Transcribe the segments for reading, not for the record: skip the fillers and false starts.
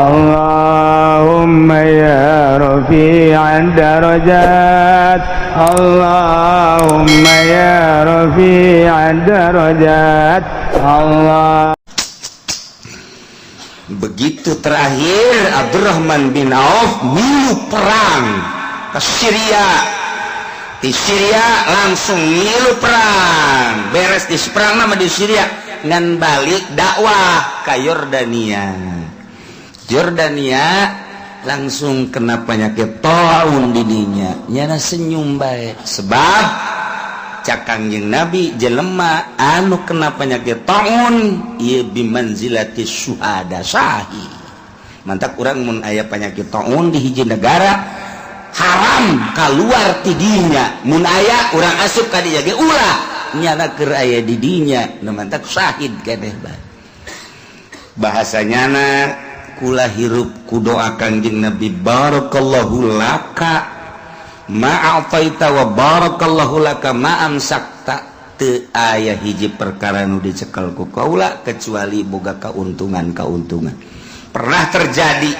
Allahumma ya rafi'ad darajat, Allahumma ya rafi'ad darajat, Allah. Begitu terakhir Abdurrahman bin Auf milu perang ke Syria. Di Syria langsung milu perang. Beres di perang nama di Syria ngan balik dakwah ke Yordania. Yordania langsung kena penyakit taun dininya. Nyana senyum baik sebab Kangjeng Nabi jelema anu kena penyakit taun ieu bimanzilati syuhada sahih. Mantap urang mun aya penyakit taun di hiji negara haram keluar ti dinya. Mun aya urang asup ka dinya ge ulah nyana keur aya di dinya nu mantap syahid keneh bae. Bahasanyana kula hirup ku doa Kangjeng Nabi barakallahu laka ma'afaita wa barakallahu laka ma'amsakta. Teu aya hiji perkara nu dicekel ku kaula kecuali boga kauntungan. Pernah terjadi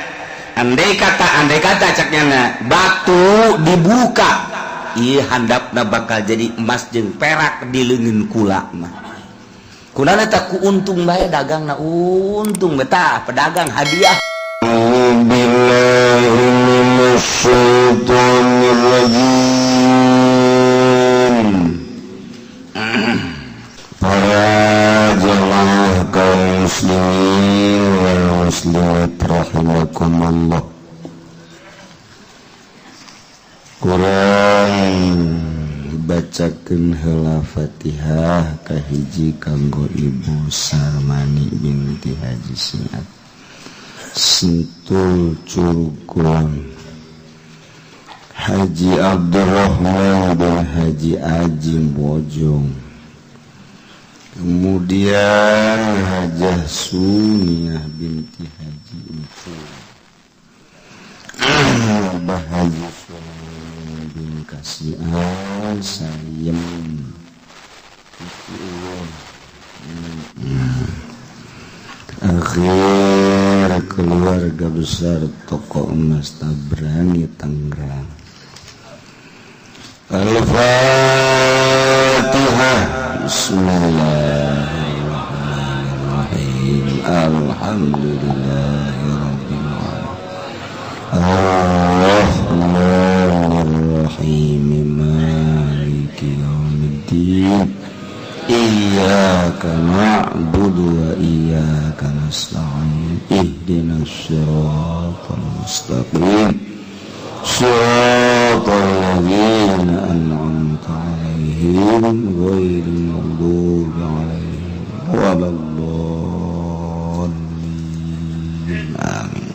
andai kata caknyana batu dibuka ieu handapna bakal jadi emas jeung perak di leungeun kula mah. Kunana tak ku untung bae dagangna untung betah pedagang hadiah. Para jamaah kaum muslimin wal muslimat rahimakumullah. Kurang bacakeun heula Fatihah ka hiji kanggo Ibu Sarmani binti Haji Siat Sentul Curugong, Haji Abdurrahman bin Haji Ajim Bojong, kemudian Hajah Suniah binti Haji Empu, Abah Haji Sulaiman bin Kasian Sayem, akhir keluarga besar Toko Emas Tabrani Tangerang. Al-Fatihah. Bismillahirrahmanirrahim. Alhamdulillahirabbil alamin. Ar-Rahmanirrahim. Maliki yaumiddin. Iyyaka na'budu wa iyyaka nasta'in. Ihdinas siratal mustaqim. Shiratal ladzina an'amta 'alaihim ghairil maghdubi 'alaihim waladdallin. Amin.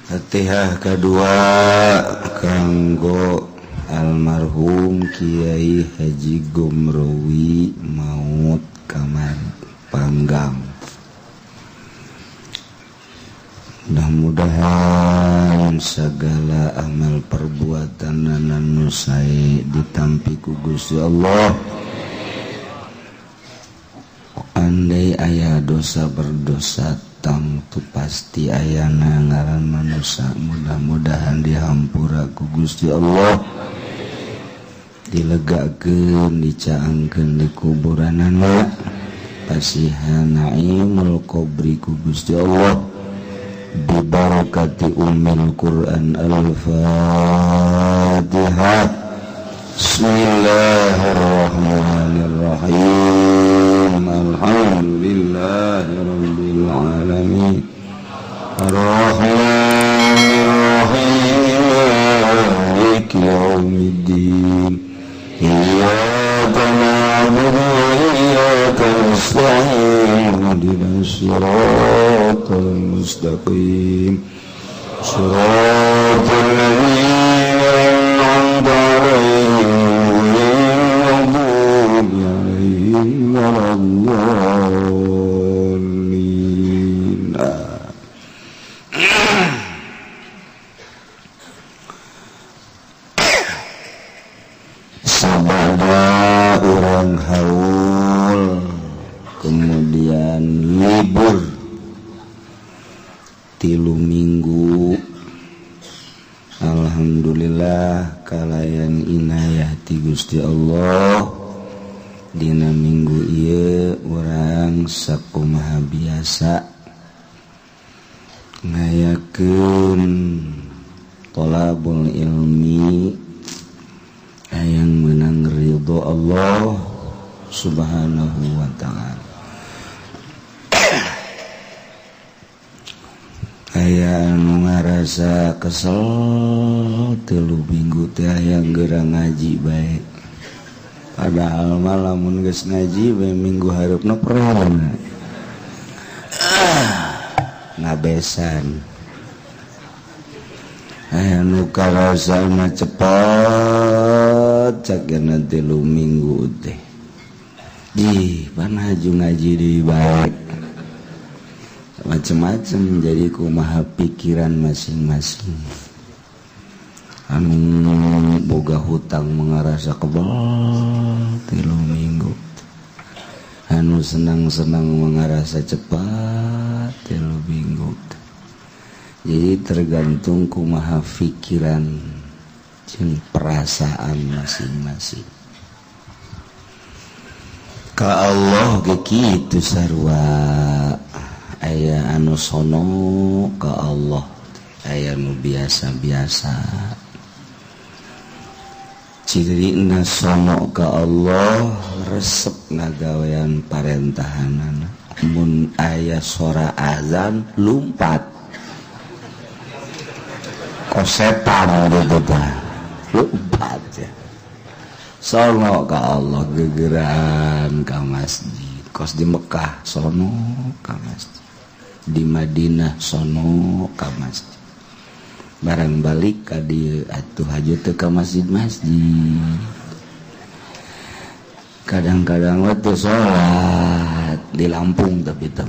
Fatihah kedua kanggo almarhum Kiai Haji Gomrowi maut kamar Panggang. Mudah-mudahan segala amal perbuatan anu sae ditampi ku Gusti Allah. Andai aya dosa berdosa tang tu pasti ayana ngaran manusia. Mudah-mudahan dihampura ku Gusti Allah, dilegakeun dicaangkeun di kuburanana, pasihan naimul qabri ku Gusti Allah. Bibarakati ummil Quran. Al-Fatihah. Bismillahirrahmanirrahim. Alhamdulillahirabbil alamin. Ar-Rahmanirrahim. Maliki yaumiddin. Iyyaka na'budu wa iyyaka nasta'in. Ihdinas siratal mustaqim. Shiratal ladzina an'amta 'alaihim ghairil maghdubi 'alaihim waladdallin. Sabada orang haul kemudian libur 3 minggu alhamdulillah kalayan inayah ti Gusti Allah dina minggu ieu urang sakumaha biasa ngayakeun thalabul ilmi hayang meunang ridho Allah subhanahu wa ta'ala. Aya anu ngarasa kesel 3 minggu teh hayang geura ngaji bae. Padahal mah lamun geus ngaji bae minggu hareupna peron. Ngabesan. Aya anu karasa mah cepet cakna 3 minggu teh. Di panaju ngaji deui bae. Macem-macem jadi kumaha pikiran masing-masing anu boga hutang mengarasa kebal 3 minggu anu senang-senang mengarasa cepat 3 minggu jadi tergantung kumaha pikiran jeung perasaan masing-masing ka Allah ge kitu sarua. Aya anu sono ka Allah, aya nu biasa-biasa. Cirina sono ka Allah resep ngagawean parentahanana. Mun aya sora azan lumpat. Kosetan gitu tah. Lumpat ya. Sono ka Allah gegeran ka masjid. Kos di Mekah sono ka masjid. Di Madinah sono ka masjid barang balik ka dieu atuh haju teu ka masjid-masjid kadang-kadang we teu salat di Lampung tapi teu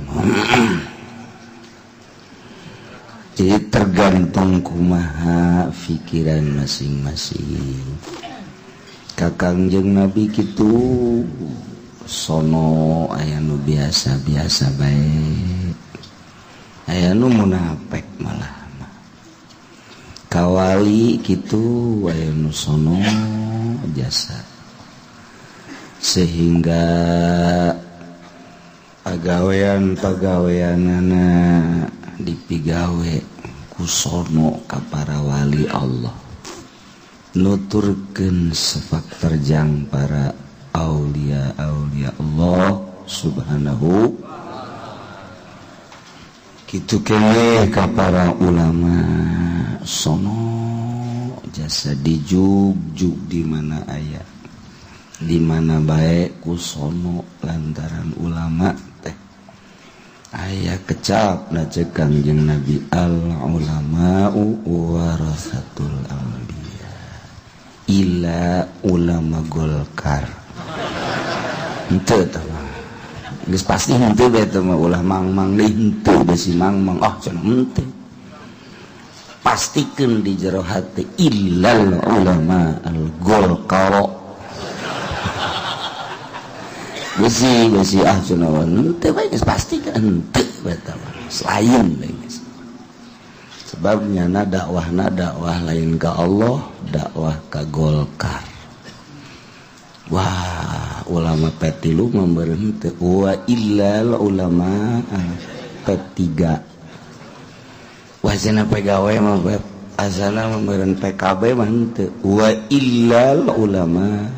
jadi tergantung kumaha pikiran masing-masing kakang jeung Nabi kitu sono aya nu biasa-biasa bae aya nu munafik malah kawali kitu aya nu sono jasa sehingga pagawean-pagaweanana dipigawe ku sono ka para wali Allah nuturkeun sepak terjang para aulia Allah subhanahu kitu kene ka para ulama sono jasa dijug-jug di mana aya di mana bae ku sono lantaran ulama teh aya kecap na ceuk Kangjeng Nabi al ulama'u warasatul anbiya illa ulama Golkar henteu tah geus pasti henteu bae teh mah ulah mang-mang deui henteu da si mang-mang cenah henteu pastikeun di jero hati illal ulama al Golkar besi cenah henteu bae geus pasti kan henteu bae teh lain bae geus sebab nyana dakwah lain ka Allah dakwah ka Golkar. Wah, ulama petilu memberen teu wa illal ulama P3. Wah cenah pegawe mah asana memberen PKB mah teu wa illal ulama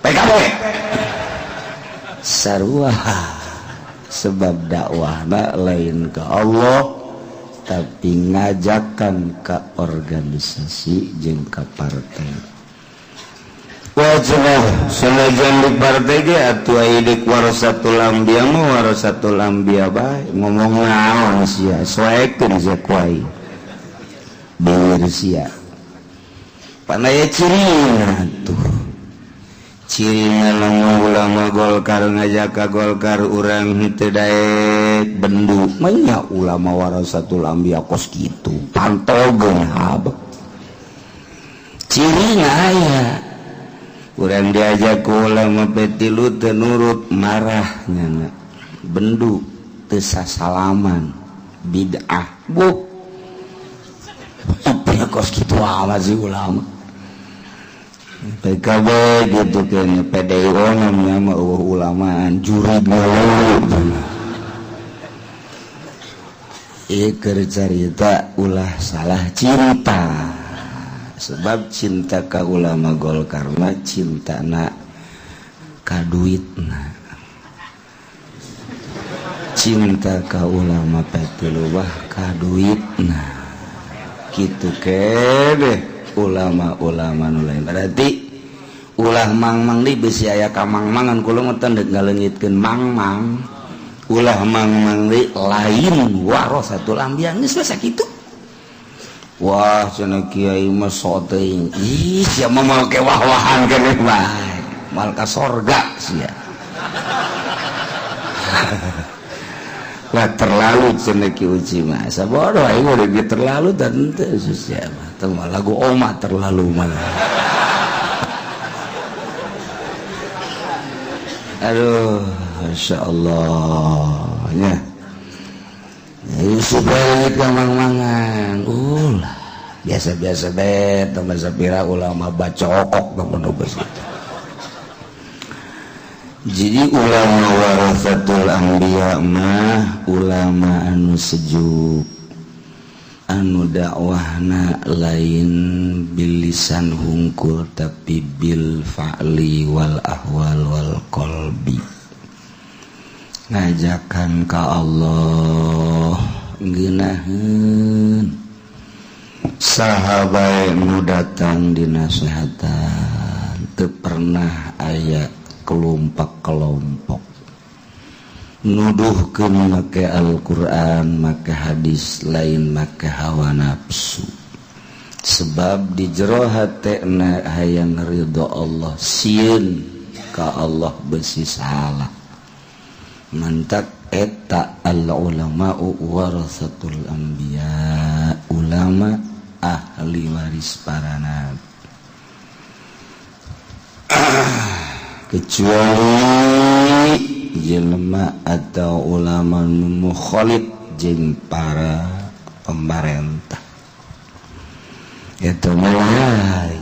PKB. Sarua sebab dakwahna lain ka Allah tapi ngajakan ka organisasi jeung ka partai. Wajah sanajan di partai ge atuh idik warasatul anbiya mah warasatul anbiya bae ngomong naon sia soekeun zakwai beur sia panaya cirina tuh cirina lamun ulama Golkar ngajak ka Golkar urang henteu daek bendu manya ulama warasatul anbiya kos kitu pantogeun habek cirina aya urang diajak ku ulama petilu teu nurut marahnya bendu teu sasalaman bid'ah bu apa kos gitu amat sih ulama PKB gitu kan PDIO namanya ulamaan jurid cerita ulah salah cinta sebab cinta ka ulama Golkar mah cinta na ka duitna cinta ka ulama P3 ka duitna kitu kene ulama-ulama nu lain berarti ulah mang-mang di bisi aya ka mang-mangan kula mah teu ngaleungitkeun mang-mang ulah mang-mang di lain warasatul anbiya geus sakitu. Wah cenah kiai mah sok teuing ih sia mah make wah-wahan keneh bae mal ka sorga sia lah terlalu cenah ki uji mah sabodo aing udah terlalu dan teu sia mah teu lagu oma terlalu mah aduh masyaallah nya supaya mang-mangan biasa-biasa deh teman sapira ulama bacokok teman begitu. Jadi ulama warasatul anbiya mah ulama anu sejuk anu dakwahna lain bilisan hungkul tapi bil fa'li wal ahwal wal qalbi ngajakan ka Allah ngeunaheun sahabat nu datang dinasehatan teu pernah aya kelompok-kelompok nuduhkeun make Al-Qur'an make hadis lain make hawa nafsu sebab di jero hatena hayang ridho Allah sieun ka Allah besi salah mantak eta al-ulama'u warasatul anbiya ulama ahli waris para nabi kecuali jelema atau ulama mukhalif jeung para pemerintah eta mulai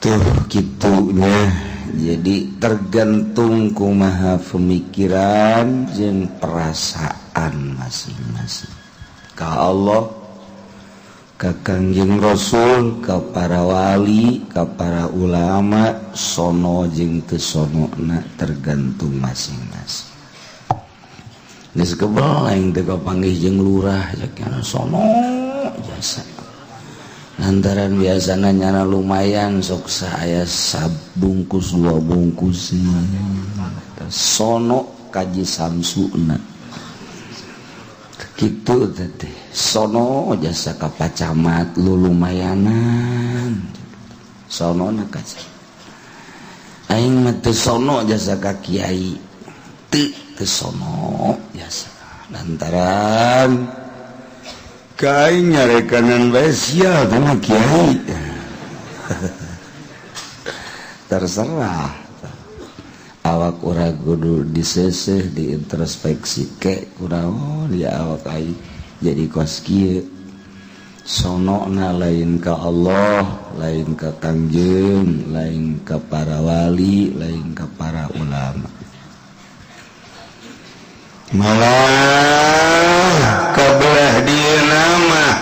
tuh kitunya. Jadi tergantung kumaha pemikiran jeung perasaan masing-masing ka Allah ka Kangjeng Rasul ka para wali ka para ulama sono jeung teu sonona tergantung masing-masing geus kebal aing teu kapanggih jeung lurah jakna sono jasa lantaran biasana nyana lumayan sok saya sabungkus 2 bungkus sono kaji samsuna kitu teh sono jasa ka pacamat lu lumayanan sono na kaca aing mah teu sono jasa ka kiai teu sono jasa lantaran kain nyarekanan bae sia teh kiai terserah awak urang kudu diseseh diintrospeksi ke kunaon dia awak aing jadi kos kieu sonona lain ka Allah lain ka Kangjeng lain ka para wali lain ka para ulama malah kabelah dieuna mah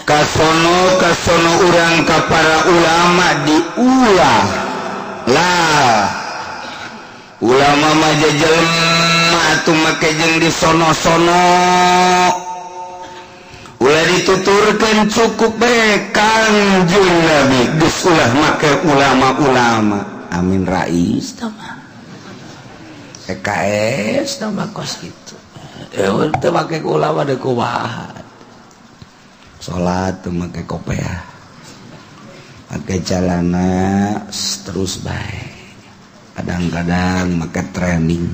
kasono urang ka para ulama diulah lah ulama mah jelema atuh make jeung disono-sono ulah dituturkeun cukup bae Kangjeng Nabi geus ulah make ulama-ulama amin rais tah PKS tambah kos gitu teu make ulama deuk kumaha salat teu make kopiah make calana terus bae kadang-kadang make training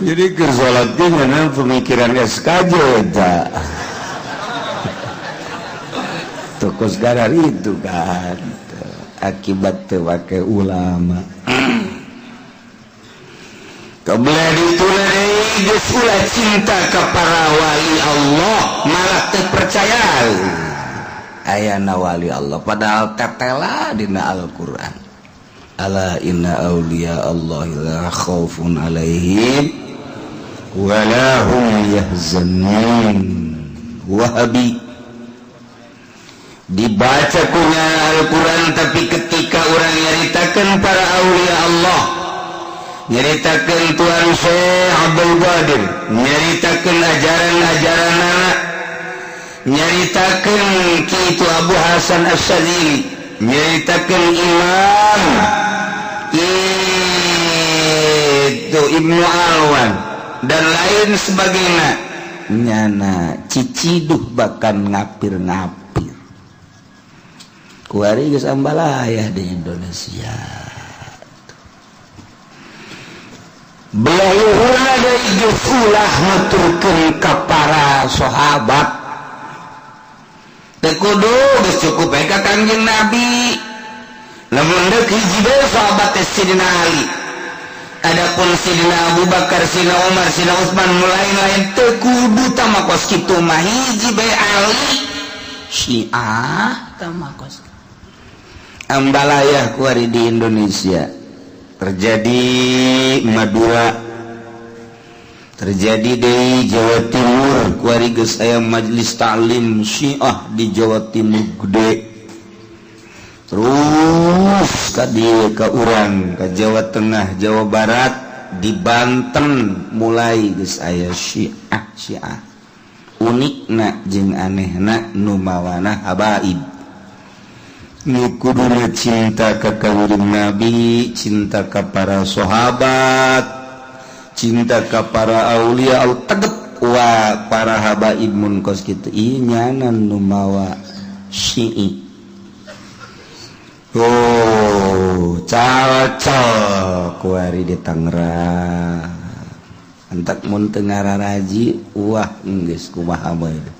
jadi ke salat ge ngan pemikiran SKJ eta tokos gadar itu kan akibat teu make ulama kebelah dituna deui geus ulah cinta ka para wali Allah malah teu percaya ayana wali Allah padahal tetela dina Al-Qur'an. Ala inna awliya Allahi la khaufun alaihim wa la hum yahzanun. Wahabi dibaca kunya Al-Quran tapi ketika orang nyaritakan para awliya Allah, nyaritakan Tuan Syekh Abdul Qadir, nyaritakan ajaran-ajaran anak, nyaritakan Kitu Abu Hasan Asyadzili, nyaritakan Imam itu Ibnu Alwan dan lain sebagainya, nyana ciciduh bahkan ngapir-ngapir kuari geus ambalayah di Indonesia. Belayuhna deui geus ulah nuturkeun ka para sahabat. Teu kudu geus cukup bae ka Kangjeng Nabi. Lamun deuk hiji bae sahabat teh Sidina Ali. Adapun Sidina Abu Bakar, Sidina Umar, Sidina Utsman lain-lain teu kudu tamakos kitu mah hiji bae Ali. Syiah tamakos. Ambalayah kuari di Indonesia terjadi Madura, terjadi di Jawa Timur kuari geus aya majelis taklim Syiah di Jawa Timur gede, terus ka dieu ka urang ka Jawa Tengah, Jawa Barat, di Banten mulai geus aya Syiah unikna jeung anehna nu mawana habaib. Nu kuduna cinta ka Kangjeng Nabi, cinta ka para sahabat, cinta ka para aulia al tegep wa para habaib mun kos kitu ieu nyanan nu mawa Syi'i. Oh, cocok kuari di Tangerang. Antak mun teu ngararaji wah geus kumaha bae.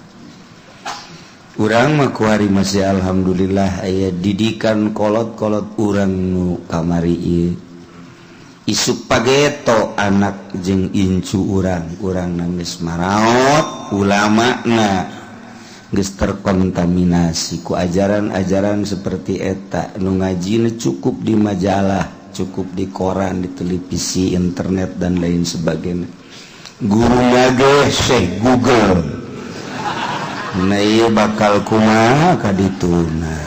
Urang mah kuari masih alhamdulillah aya didikan kolot-kolot urang nu kamari ieu. Isuk pageto anak jeung incu urang geus maraot, ulamana geus terkontaminasi ku ajaran-ajaran seperti eta. Nu ngajina cukup di majalah, cukup di koran, di televisi, internet dan lain sebagainya. Guruna ge Syekh Google. Nah iya bakal kumaha kadituna.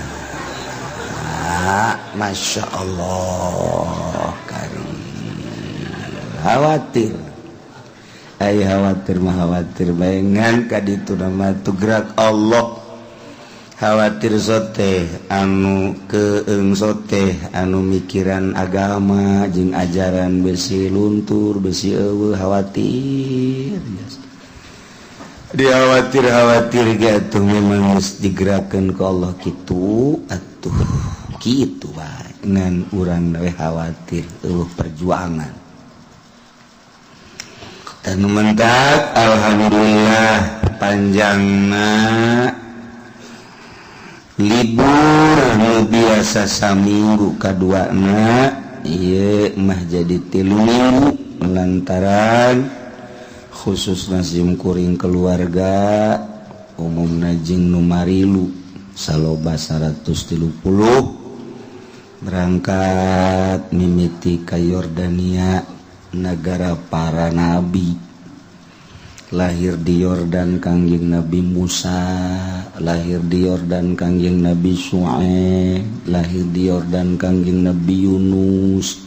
Masya Allah karim. Khawatir. Ay khawatir mah khawatir bayangan kadituna mah gerak Allah. Khawatir sote anu keung sote anu mikiran agama jeung ajaran besi luntur besi eueuh khawatir. Khawatir gitu memang harus digerakkan ke Allah gitu atuh gitu wae ngan urang we khawatir perjuangan dan mentak alhamdulillah panjangna libur nu biasa saminggu kaduana ieu mah jadi 3 minggu lantaran khusus nazim kuring keluarga umumna jeung nu marilu saloba 130 berangkat mimiti ka Yordania negara para nabi. Lahir di Yordan Kangjeng Nabi Musa, lahir di Yordan Kangjeng Nabi Syuaib, lahir di Yordan Kangjeng Nabi Yunus,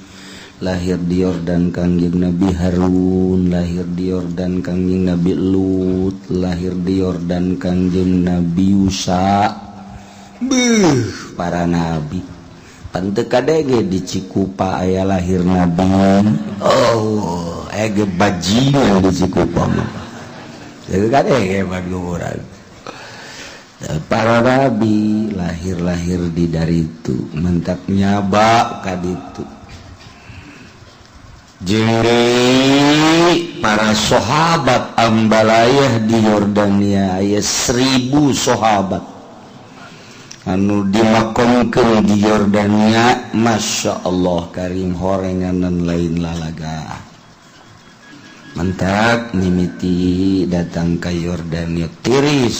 lahir di Yordan Kangjeng Nabi Harun, lahir di Yordan Kangjeng Nabi Lut, lahir di Yordan Kangjeng Nabi Yusa. Para nabi. Panteu kadege di Cikupa aya lahir nabi. Oh, ege bajingan di Cikupa mah. Jadi kadege baguran. Para nabi lahir-lahir di daritu, mentak nyaba kaditu. Jadi para sahabat ambalayah di Yordania aya 1000 sahabat anu dimakomkeun di Yordania. Masya Allah karim horengan dan lain lalaga mentak mimiti datang ke Yordania tiris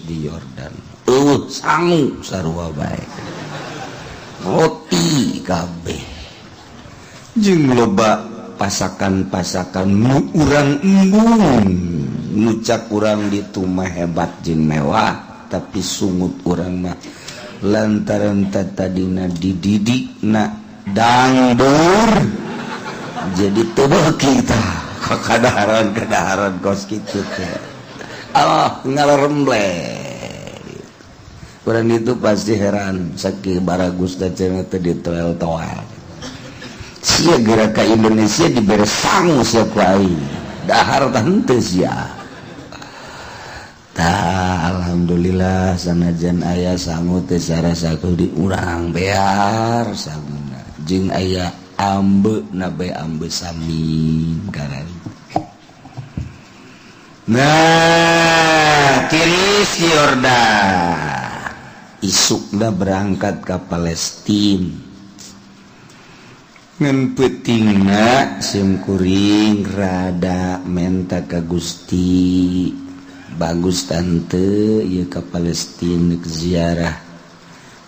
di Yordan sangu sarua bae roti kabeh jeung loba pasakan-pasakan nu urang embung nucak urang ditu mah hebat jeung mewah tapi sungut urang mah lantaran tadina dididikna dangdur jadi teu kita kadaharan kos kitu teh Allah ngalarembleh urang itu pasti heran saking baragus da cenah teh ditoel-toel sia geura ka Indonesia dibere sangu sia ku aing dahar tah henteu sia tah alhamdulillah sanajan aya sangu teh sarasa di urang bear sanguna jeung aya ambe nabe ambe samin karang nah tiris di Yordan isukna berangkat ke Palestina ngan peutingna sim kuring rada menta ka Gusti bagus tante ieu ka Palestina ke ziarah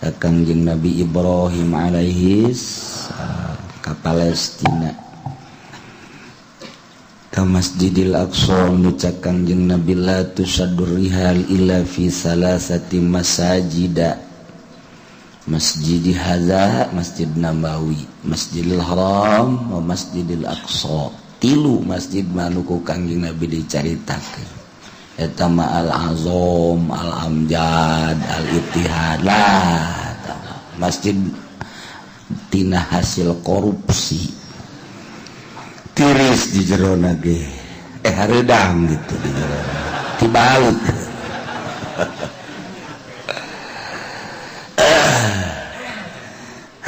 ka Kangjeng Nabi Ibrahim alaihis ke Palestina ke Masjidil Aqsa nucak Kangjeng Nabi la tusaddur rihal illa fi salasati masajida Masjidi hadza Masjid Nabawi Masjidil Haram wa Masjidil Aqsa tilu masjid manuku Kangjeng Nabi dicaritakeun eta ma al-azam al-amjad al-ittihad lah masjid tina hasil korupsi tiris di jerona ge hareudang gitu di jerona tibalut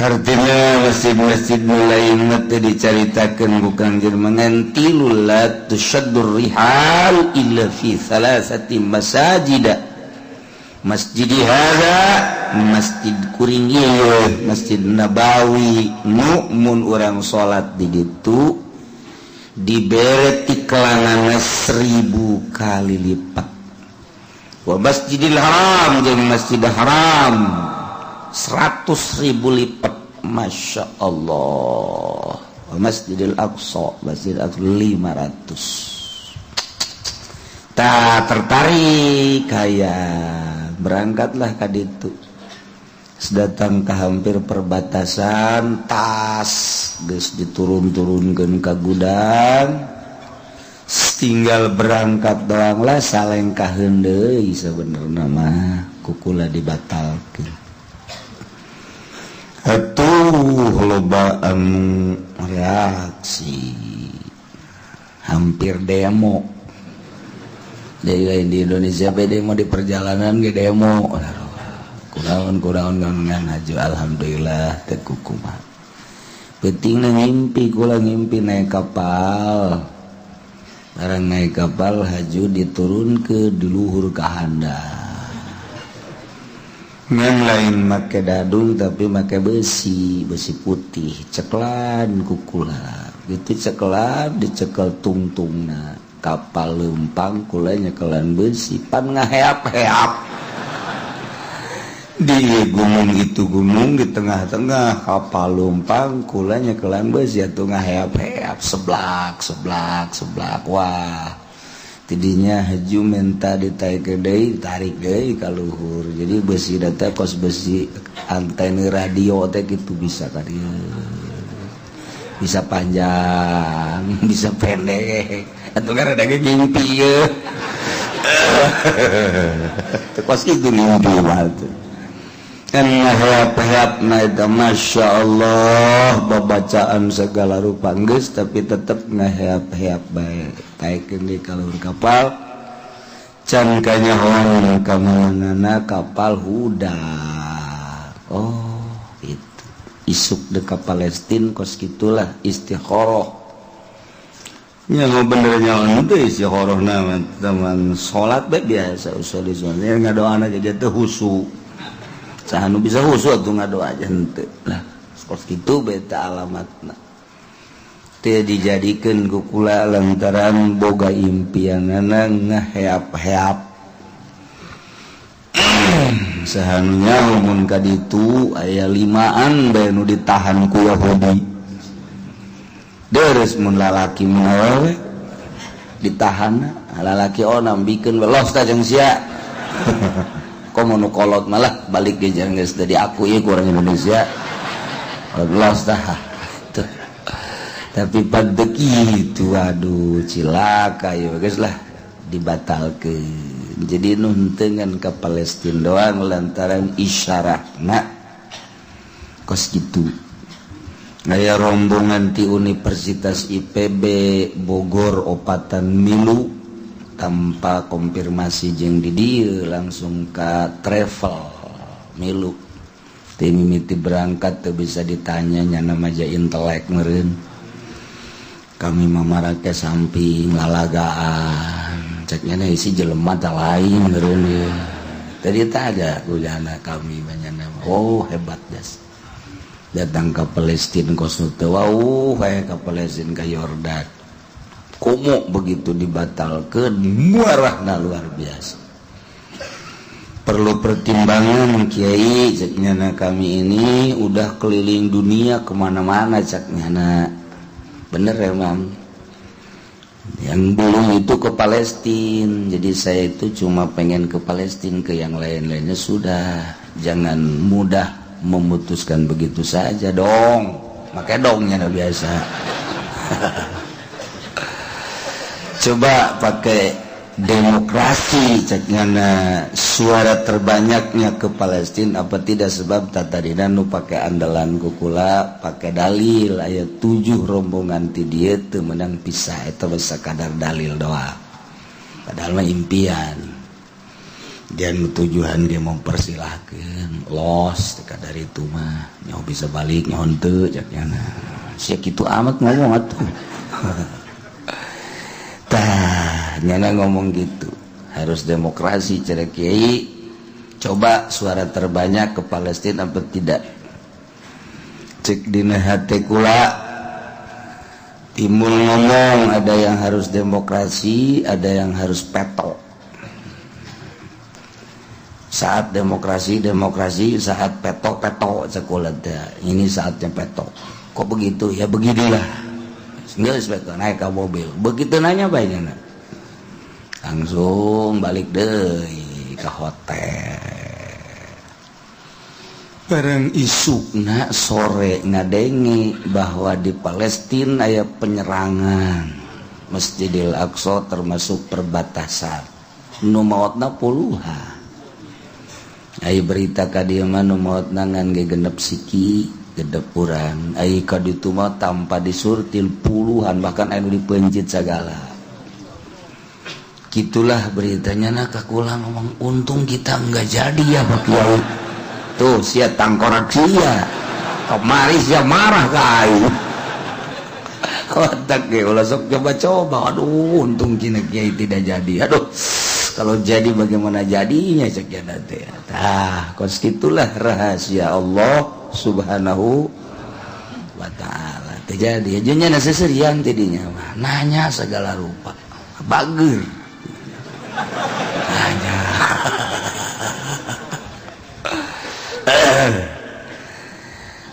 artinya masjid-masjid lain teh dicaritakeun ku Kangjeng mangan tilul la tusaddur rihal illa fi salasati masajida Masjidi hadza masjid kuring ieu Masjid Nabawi nu mun urang salat di ditu dibere tiklanganna 1000 kali lipat wa Masjidil Haram jeung Masjidil Haram 100.000 lipat Masya Allah wa Masjidil Aqsa Masjid Aqsa 500 tak tertarik kayak berangkatlah ka ditu datang ke hampir perbatasan tas geus diturun-turunkeun ka gudang tinggal berangkat doang lah salengkaheun deui sabenerna mah kukula dibatalkeun atuh loba anu reaksi hampir demo di Indonesia demo di perjalanan ge demo kunaon ngan haju alhamdulillah teu kumaha pentingna ngimpi kula ngimpi naik kapal barang naik kapal haju diturun ke di luhur ka handap ngan lain make dadung tapi make besi putih ceklan kukula gitu ceklan dicekel tungtungna kapal lempang kula nyekelan besi pan ngaheap-heap di gunung itu gunung di tengah-tengah kapal lempang kula nyekelan besi atuh ngaheap-heap seblak wah tidinya haju minta ditaikeun deui tarik deui ka luhur jadi besi data kos besi antena radio teh kitu bisa ka dieu bisa panjang bisa pendek atau kan ada ngimpi ya kos kitu ngimpi banget kan ngahap-hap na itu Masya Allah babacaan segala rupa geus tapi tetep ngahap-hap bae taikeun di kalur kapal can kanyahoan ka manehna kapal huda oh itu isuk deka Palestina kos gitulah istikharah nya benernya itu istikharah na teman salat bae biasa usul soalnya ngadoana jadi teh husu sahanu bisa husu atuh ngadoa aja henteu lah kos kitu beta alamatna dijadikan kukula lantaran boga impianana ngaheap-heap sehanunya lamun kaditu aya 5an bae nu ditahan ku Yahudi deres mun lalaki mah ditahan lalaki nambikeun welos ta jeung sia komo nu kolot malah balik ge jeung geus tadi aku ieu ku urang Indonesia welos tah tapi pada gitu aduh cilaka ya guys lah dibatalkan jadi nuntengan ke Palestina doang lantaran isyarahna kos gitu aya rombongan ti Universitas IPB Bogor opatan milu tanpa konfirmasi jeung di dieu langsung ka travel milu teu mimiti berangkat teu bisa ditanya nya maja intelek meureun kami mamarake samping lalagaan ceknya isi jelema tah lain meureun ieu tadi teh ada kujana kami banyana oh hebat jas datang ke Palestina kos teu wauh kayak ke Palestina ke Yordan komo begitu dibatalkeun muarahna luar biasa perlu pertimbangan Kiai ceknya kami ini udah keliling dunia kemana-mana ceknya bener emang yang dulu itu ke Palestina jadi saya itu cuma pengen ke Palestina ke yang lain-lainnya sudah jangan mudah memutuskan begitu saja dong makanya dongnya biasa coba pakai demokrasi ceknya suara terbanyaknya ke Palestina apa tidak sebab tatadina nu pakai andalan kukula pakai dalil ayat 7 rombongan ti dieu teu meunang pisah eta basa kadar dalil doang padahal mah impian dan tujuan dia mempersilahkan los kadar itu mah nyaho bisa balik nyaho henteu ceknya sia kitu amat ngomong atuh nyana ngomong gitu harus demokrasi cara Kiai coba suara terbanyak ke Palestina apa tidak cek dina hati kula timbul ngomong ada yang harus demokrasi ada yang harus peto saat demokrasi saat peto sekolah ini saatnya peto kok begitu ya beginilah nggak sebaiknya naik ke mobil begitu nanya banyak langsung balik deh ke hotel bareng isukna sore ngadenge bahwa di Palestina aya penyerangan Masjidil Aqsa termasuk perbatasan nu maotna puluhan aya berita ka dieu mah nu maotna ngan genep siki gedep urang aya ka ditu mah tanpa disurtil puluhan bahkan anu dipeunjit sagala gitulah beritanya nak kakula ngomong untung kita enggak jadi ya Pak Kiai tuh sia tangkorak sia kemari sia marah kai otak ge ulah sok coba aduh untung kina Kiai tidak jadi aduh kalau jadi bagaimana jadinya cek teh kos gitulah rahasia Allah Subhanahu wa taala terjadi aja nya seserian tidinya mah nanya segala rupa bager nanya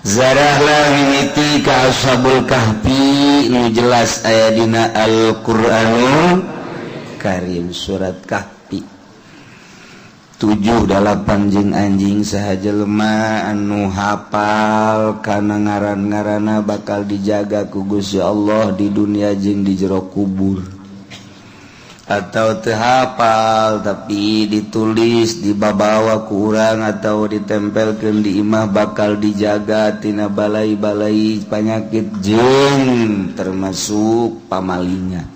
zarahlah mimiti ka ashabul kahfi nu jelas aya dina Al-Qur'anul Karim surat Kahfi 7-8 jeung anjing sahaja lemah anu hafal kana ngaran-ngaranna bakal dijaga ku Gusti Allah di dunia jeung di jero kubur atau teu hafal tapi ditulis dibawa ku urang atau ditempelkeun di imah bakal dijaga tina balai-balai penyakit jeung termasuk pamalingan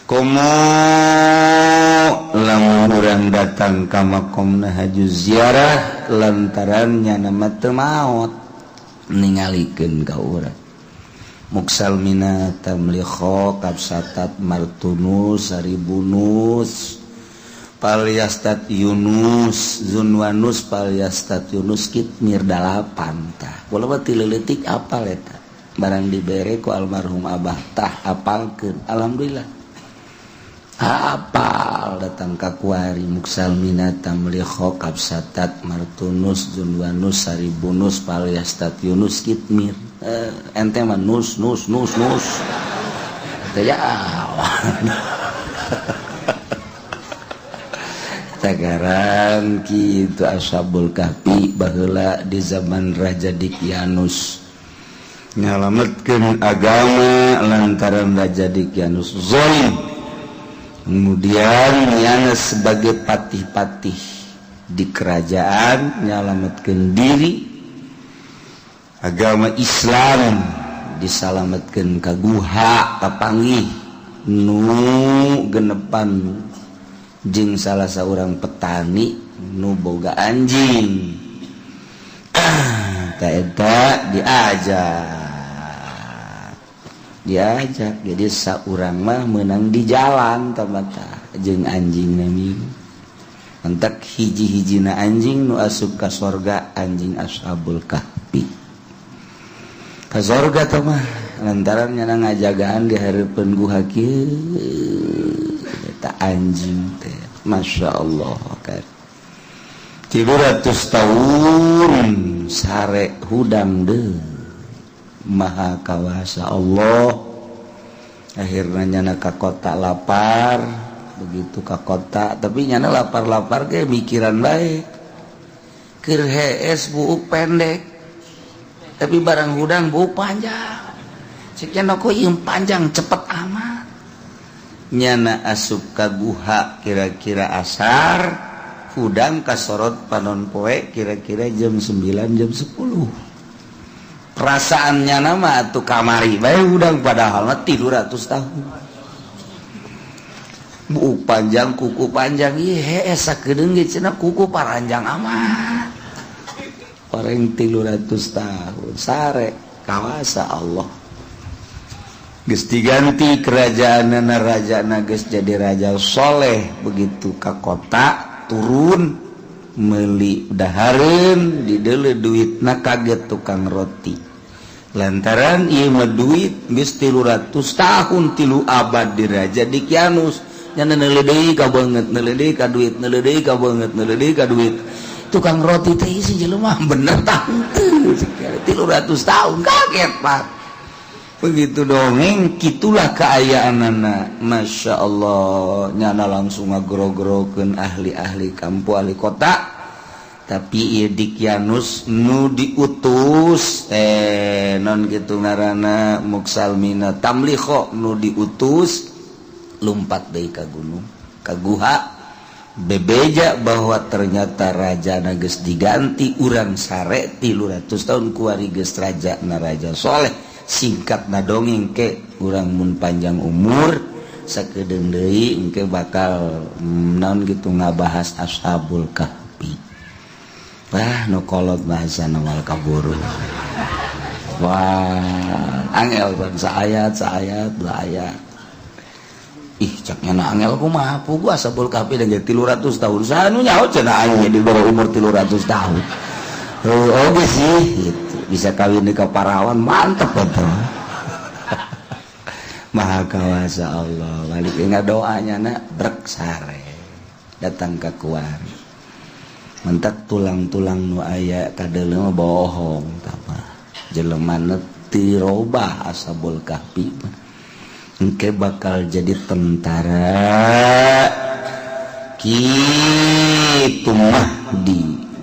komo lamun urang datang ka makomna haju ziarah lantaran nyana mah teu maot ningalikeun ka urang Muksalmina tamlikho kapsatat martunus saribunus palyastat yunus zunwanus palyastat yunus kitmir 8 tah kula mah ti leuletik apal eta barang dibere ku almarhum abah tah apalkeun alhamdulillah apal datang ka kuari muksalmina tamli khokab satat martunus junwanus saribunus paliastat yunus kitmir ente mah nus teh Sekarang kitu Ashabul Kahfi baheula di zaman Raja Dikyanus nyalametkeun agama lantaran Raja Dikyanus zalim. Kemudian nyana sebagai patih-patih di kerajaan nyalametkeun diri agama Islam disalametkeun ka guha kapanggih nu genepan jeung salah seorang petani nu boga anjing eta diajak jadi saurang mah menang di jalan tamata jeung anjing nami entek hiji-hijina anjing nu asup ka sorga anjing Ashabul Kahfi ka sorga teh mah lantaran nyana ngajagaan di hareupeun guha kieu eta anjing teh Masya Allah kan 300 tahun sare hudang deh maha kawasa Allah akhirnya nyana ka kota lapar begitu ka kota tapi nyana lapar-lapar ge mikiran baik keur hees buuk pendek tapi barang hudang buuk panjang sekian aku ieu panjang cepet amat nyana asup ka guha kira-kira asar hudang kasorot panon poe kira-kira jam 9 jam 10 perasaan nyana mah atuh kamari bae hudang padahal mah 300 tahun buuk panjang kuku panjang ieu hees sakedeung ge cenah kuku paranjang amat pareng 300 tahun sare kawasa Allah geus diganti kerajaanna rajana geus jadi raja soleh begitu ka kota turun meuli dahareun dideuleu duitna kaget tukang roti lantaran ieu mah duit geus 300 tahun 3 abad di Raja Dikyanus nya neuleuh deui ka beungeut neuleuh deui ka duit neuleuh deui ka beungeut neuleuh deui ka duit tukang roti teh si jelema bener tah 300 tahun kaget Pak begitu dongeng gitulah keayaanana Masya Allah nyana langsung ngagro-grokeun ahli-ahli kampung ahli kota tapi ieu Dikyanus nu diutus non kitu ngaranna muksalmina tamlikho nu diutus lumpat deui ka gunung ka guha bebeja bahwa ternyata rajana geus diganti urang sare 300 tahun kuari geus rajana raja soleh singkat na dongeng ke urang mun panjang umur sakedeung deui engke bakal naon gitu ngabahas Ashabul Kahfi wah nu kolot bahasana wal kaburu wah angel ban saayat dua ayat ih cak nyana angel kumaha pugu Ashabul Kahfi dan 300 tahun sanu nyaho cenah aing di bawah umur 300 tahun oge sih gitu bisa kawin di kaparawan mantap betul maha kawasa Allah balik ingat doanya nak brek sare datang ke kuari mentak tulang-tulang nu aya kadeuleu bohong tama jelema teu robah Ashabul Kahfi engke bakal jadi tentara kitu Mahdi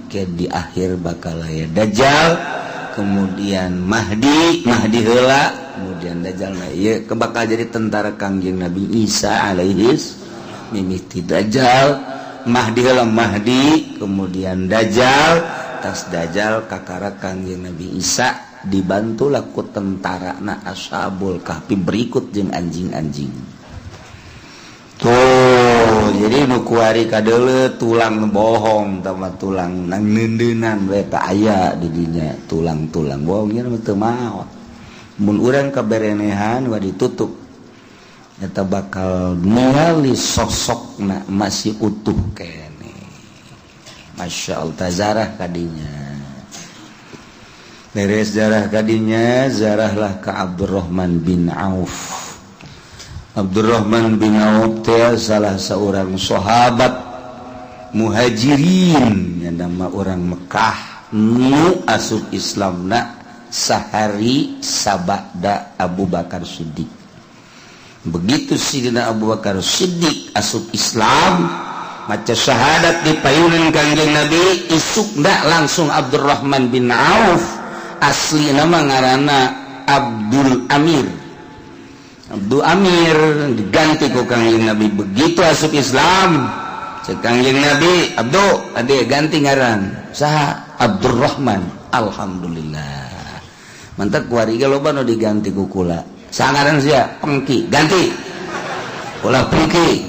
ke di akhir bakal aya Dajjal kemudian Mahdi heula kemudian Dajjal ieu bakal jadi tentara Kangjeng Nabi Isa alaihis mimiti Dajjal Mahdi heula Mahdi kemudian Dajjal tas Dajjal kakara Kangjeng Nabi Isa dibantulah ku tentarana Ashabul Kahfi berikut jeung anjing-anjing tuh jadi nu kuari kadeuleu tulang bohong tama tulang nang neundeunan we teh aya di dinya tulang-tulang bohong nya teu maot mun urang kaberenehan wa ditutup eta bakal ningali sosokna masih utuh kene Masya Allah tazarah kadinya beres zarah kadinya zarahlah ke Abdurrahman bin Auf. Abdurrahman bin Auf teh salah seorang sahabat muhajirin yang nama orang Mekah nu asup Islamna sahari sabada Abu Bakar Siddiq. Begitu Sidina Abu Bakar Siddiq asup Islam maca syahadat di payunan Kangjeng Nabi isukna langsung Abdurrahman bin Auf asli nama ngaranna Abdul Amir. Abdul Amir diganti ku Kangjeng Nabi begitu asup Islam cek Kangjeng Nabi Abdul ade ganti ngaran saha Abdurrahman. Alhamdulillah mantap kuariga loba nu diganti ku kula saha ngaran sia Pengki ganti kula Pengki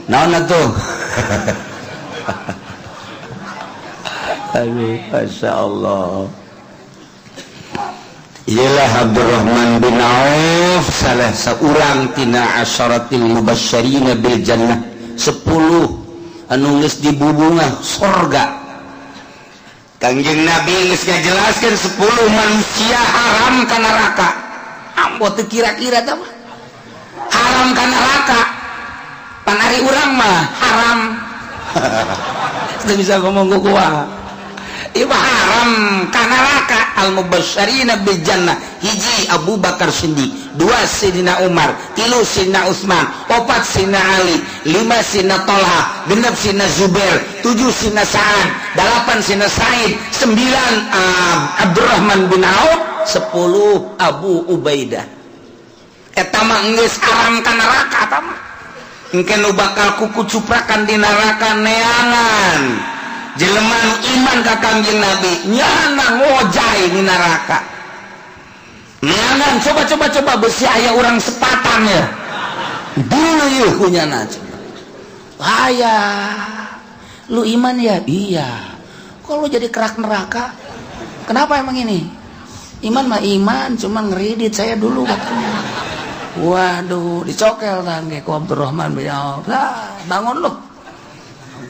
naon atuh. Aduh masya Allah. Ialah Abdurrahman bin Auf salah seorang tina asyaratil mubasysyirina bil jannah 10 anu geus dibubungah surga. Kangjeng Nabi geus ngajelaskeun 10 manusia haram ka neraka. Ambo teu kira-kira teh mah haram ka neraka. Pan ari urang mah haram. Teu bisa ngomong ku kumaha. Ieu haram ka neraka. Al-mubasysyirina bil jannah hiji Abu Bakar Siddiq, 2 Sayyidina Umar, 3 Sayyidina Utsman, 4 Sayyidina Ali, 5 Sayyidina Thalha, 6 Sayyidina Zubair, 7 Sayyidina Sa'ad, 8 Sayyidina Sa'id, 9 Abdurrahman bin Auf, 10 Abu Ubaidah. Eta mah geus haram ka neraka eta mah. Engke nu bakal kukucuprakan di neraka neangan jelema nu iman ka Kangjeng Nabi nyana ngojay di neraka. Neangan coba besi aya urang sepatan ya. Dulu yeuh kunyana. Bahaya. Lu iman ya? Iya. Kok lu jadi kerak neraka? Kenapa emang ini? Iman mah iman, cuman ngeridit saya dulu katanya. Waduh, dicokel tangge ku Abdurrahman bin Auf. Bangun lu.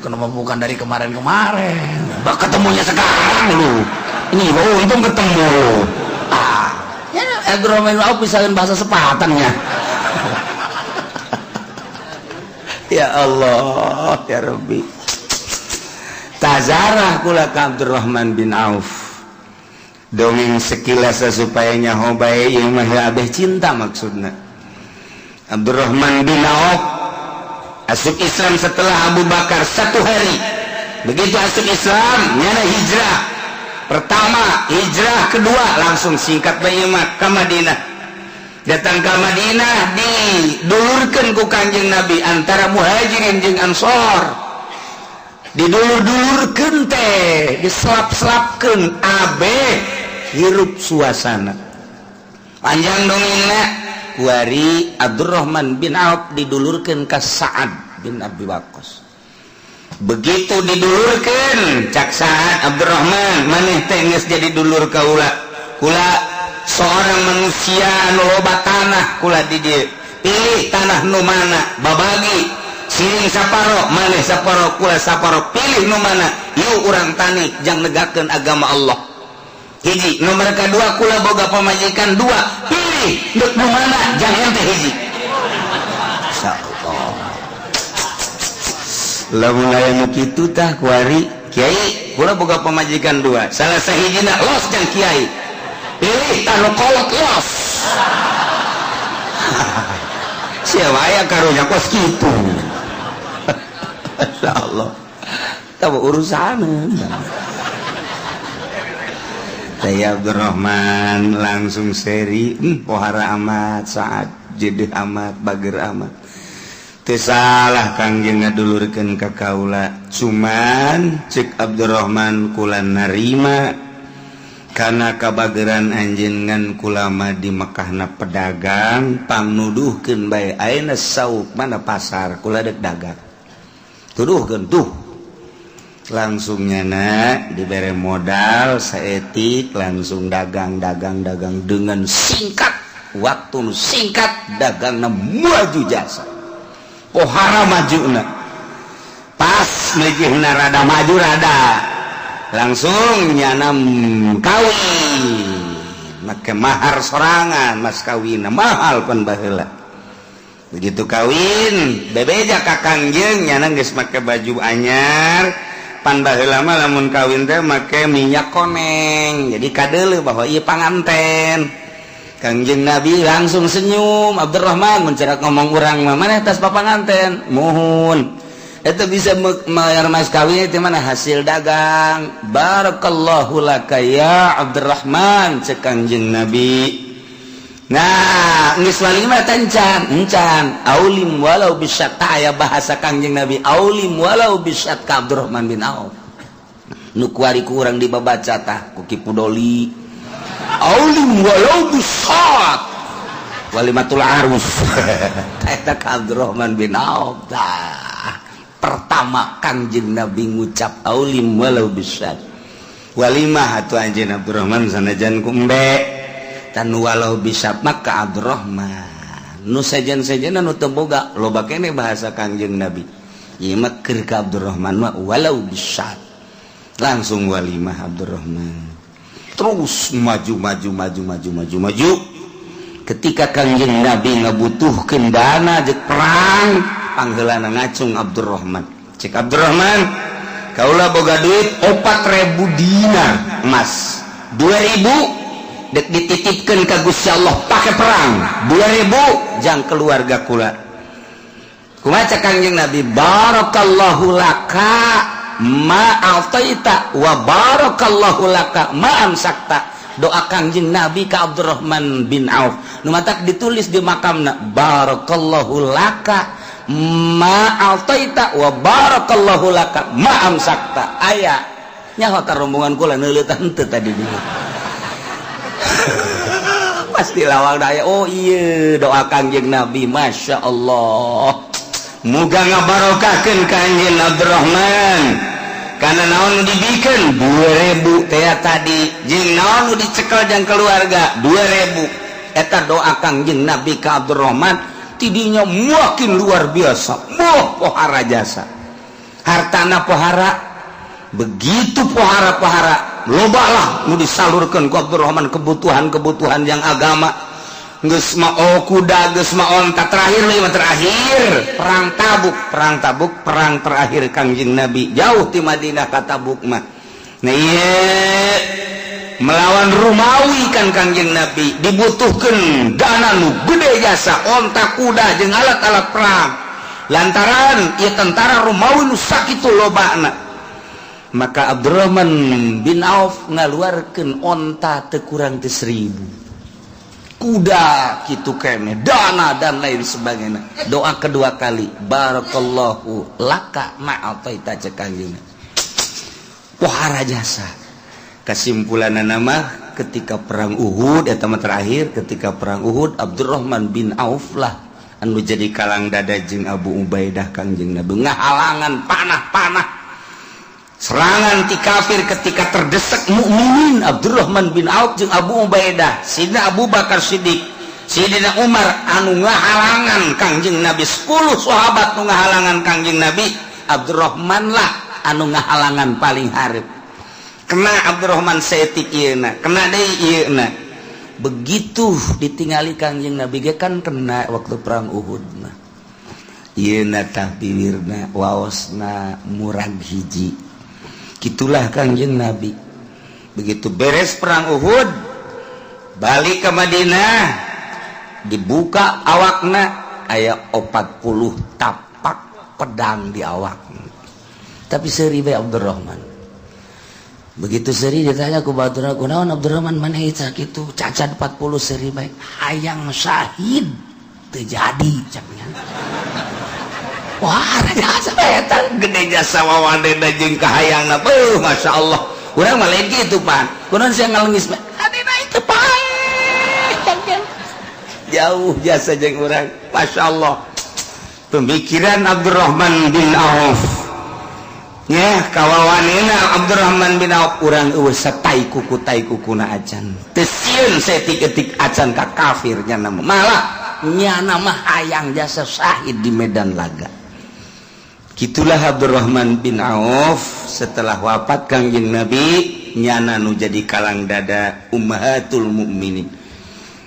Kenapa bukan dari kemarin-kemarin? Ketemunya sekarang lu. Ini untung ketemu. Ya Abdurrahman bin Auf pisahin bahasa sepatannya. Ya Allah, ya Rabbi. Tazarah kula ka Abdurrahman bin Auf. Dongeng sekilas supaya nyaho bae ieu mah abeh cinta maksudna. Abdurrahman bin Auf asup Islam setelah Abu Bakar 1 hari. Begitu asup Islam nyana hijrah pertama, hijrah kedua langsung singkat bae mah ka Madinah. Datang ke Madinah didulurkeun ku Kangjeng Nabi antara muhajirin jeung ansor. Didulur-dulurkeun teh, diselap-selapkeun abeh hirup suasana. Panjang dongengna kuari Abdurrahman bin Auf didulurkeun ka Sa'ad bin Abi Waqqas. Begitu didulurkeun cak Sa'ad Abdurrahman maneh teh geus jadi dulur kaula. Kula seorang manusia anu loba tanah kula di dieu. Pilih tanah nu mana babagi siring saparo maneh saparo kula saparo pilih nu mana ieu urang tani jang negakeun agama Allah. Hiji nomor kedua kula boga pamajikan 2 pilih duk nu mana jang ente hiji. Insyaallah lamun aya nu kitu tah kuari kiai kula boga pamajikan 2 salah sahijina los jang kiai pilih tanu kolot los. Sia wae karunya kos kitu. Insyaallah tahu urusan. Saya Abdurrahman langsung seri pohara amat saat jedeh amat bager amat teu salah Kangjeng ngadulurkeun ka kaula cuman cek Abdurrahman kula narima kana kabageran anjeungan kula mah di Mekahna pedagang pangnuduhkeun bae ayeuna sauk mana pasar kula dek dagang tuduhkeun tuh langsung nyana dibere modal saetik langsung dagang dengan singkat waktu singkat dagangna maju jasa pohara majuna pas mejihna rada maju rada langsung nyana kawin make mahar sorangan mas kawin mahal pun baheula begitu kawin bebeja ka kangjeng nyana geus make baju anyar pan baheula mah lamun kawin teh make minyak koneng jadi kadeuleu bahwa ieu panganten kangjeng Nabi langsung senyum Abdurrahman mencerak ngomong urang mah maneh tas papanganten muhun itu bisa mayar mas kawin itu mana hasil dagang barakallahu laka ya Abdurrahman cek kangjeng Nabi. Nah geus walimah encan aulim walau bisyat aya bahasa kangjeng Nabi aulim walau bisyat ka Abdurrahman bin Auf nu kuari kurang dibabaca tah ku Ki Pudoli aulim walau bisyat walimatul arus eta ka Abdurrahman bin Auf tah pertama kangjeng Nabi ngucap aulim walau bisyad walimah atuh anjeun Abdurrahman sanajan ku embe tan walau bisyad maka Abdurrahman nu sajan-sajana nu teu boga loba keneh bahasa kangjeng Nabi ieu mah keur ka Abdurrahman mah walau bisyad langsung walimah Abdurrahman terus maju ketika kangjeng Nabi ngabutuhkeun dana jeung perang panggeulana ngacung Abdurrahman cek Abdurrahman kaula boga duit 4.000 dinar emas 2.000 dek dititipkeun ka Gusti Allah pake perang 2.000 jang keluarga kula kumaha cek kangjeng Nabi barakallahu laka ma ataita wa barakallahu laka ma amsakta doa kangjeng Nabi ka Abdurrahman bin Auf nu matak ditulis di makamna barakallahu laka ma altaita wa barakallahu laka ma amsakta aya nyaho rombongan kula neuleutan teu tadi dulu pasti lawang daya oh iya doa kangjeng Nabi masya Allah muga ngabarokahkeun kangjeng Abdurrahman karena naon nu dibikeun 2.000 teh tadi jeung naon nu dicekel jang keluarga 2.000 eta doa kangjeng Nabi ka Abdurrahman tidinya makin luar biasa pohara jasa hartana pohara begitu pohara loba lah nu disalurkeun ku Abdurrahman kebutuhan yang agama geus mah kuda geus mah onta terakhir perang Tabuk perang terakhir kangjeng Nabi jauh ti Madinah ka Tabuk mah nah ieu melawan Romawi kan kangjeng Nabi dibutuhkeun dana nu gede jasa onta kuda jeung alat-alat perang lantaran ieu tentara Romawi nu sakitu lobana maka Abdurrahman bin Auf ngaluarkeun onta teu kurang teu 1.000 kuda kitu keneh dana dan lain sebagainya doa kedua kali barakallahu laka ma'ataita cek kangjeng pohara jasa kesimpulan nama ketika perang Uhud eta mah terakhir ketika perang Uhud Abdurrahman bin Auf lah anu jadi kalang dada jeung Abu Ubaidah kangjeng Nabi ngahalangan panah serangan ti kafir ketika terdesak mukminin Abdurrahman bin Auf jeung Abu Ubaidah Sidina Abu Bakar Siddiq Sidina Umar anu ngahalangan kangjeng Nabi 10 sahabat nu ngahalangan kangjeng Nabi Abdurrahman lah anu ngahalangan paling hareup kena Abdurrahman setik ieuna kena deui ieuna begitu ditingali kangjeng Nabi ge kan kena waktu perang Uhud mah ieuna tah bibirna waosna murag hiji kitulah kangjeng Nabi begitu beres perang Uhud balik ke Madinah dibuka awakna aya 40 tapak pedang di awakna tapi seuri bae Abdurrahman begitu seri ditanya ku baturna kunaon Abdurrahman maneh sakitu cacat 40 seri baik hayang syahid teu jadi cenah wah jasa eta gede jasa wawadena jeung kahayangna masya Allah urang mah lain kitu pan kunaon sia ngalengis adina itu pae jauh jasa jeung urang masya Allah pemikiran Abdurrahman bin Auf ya kawawanina Abdurrahman bin Auf urang eueuh satai kukuna acan teu sieun setik-etik acan ka kafir nya nama malah nyana mah hayang jasa syahid di medan laga kitulah Abdurrahman bin Auf setelah wafat kangjeng Nabi nyana nu jadi kalang dada ummahatul mukminin.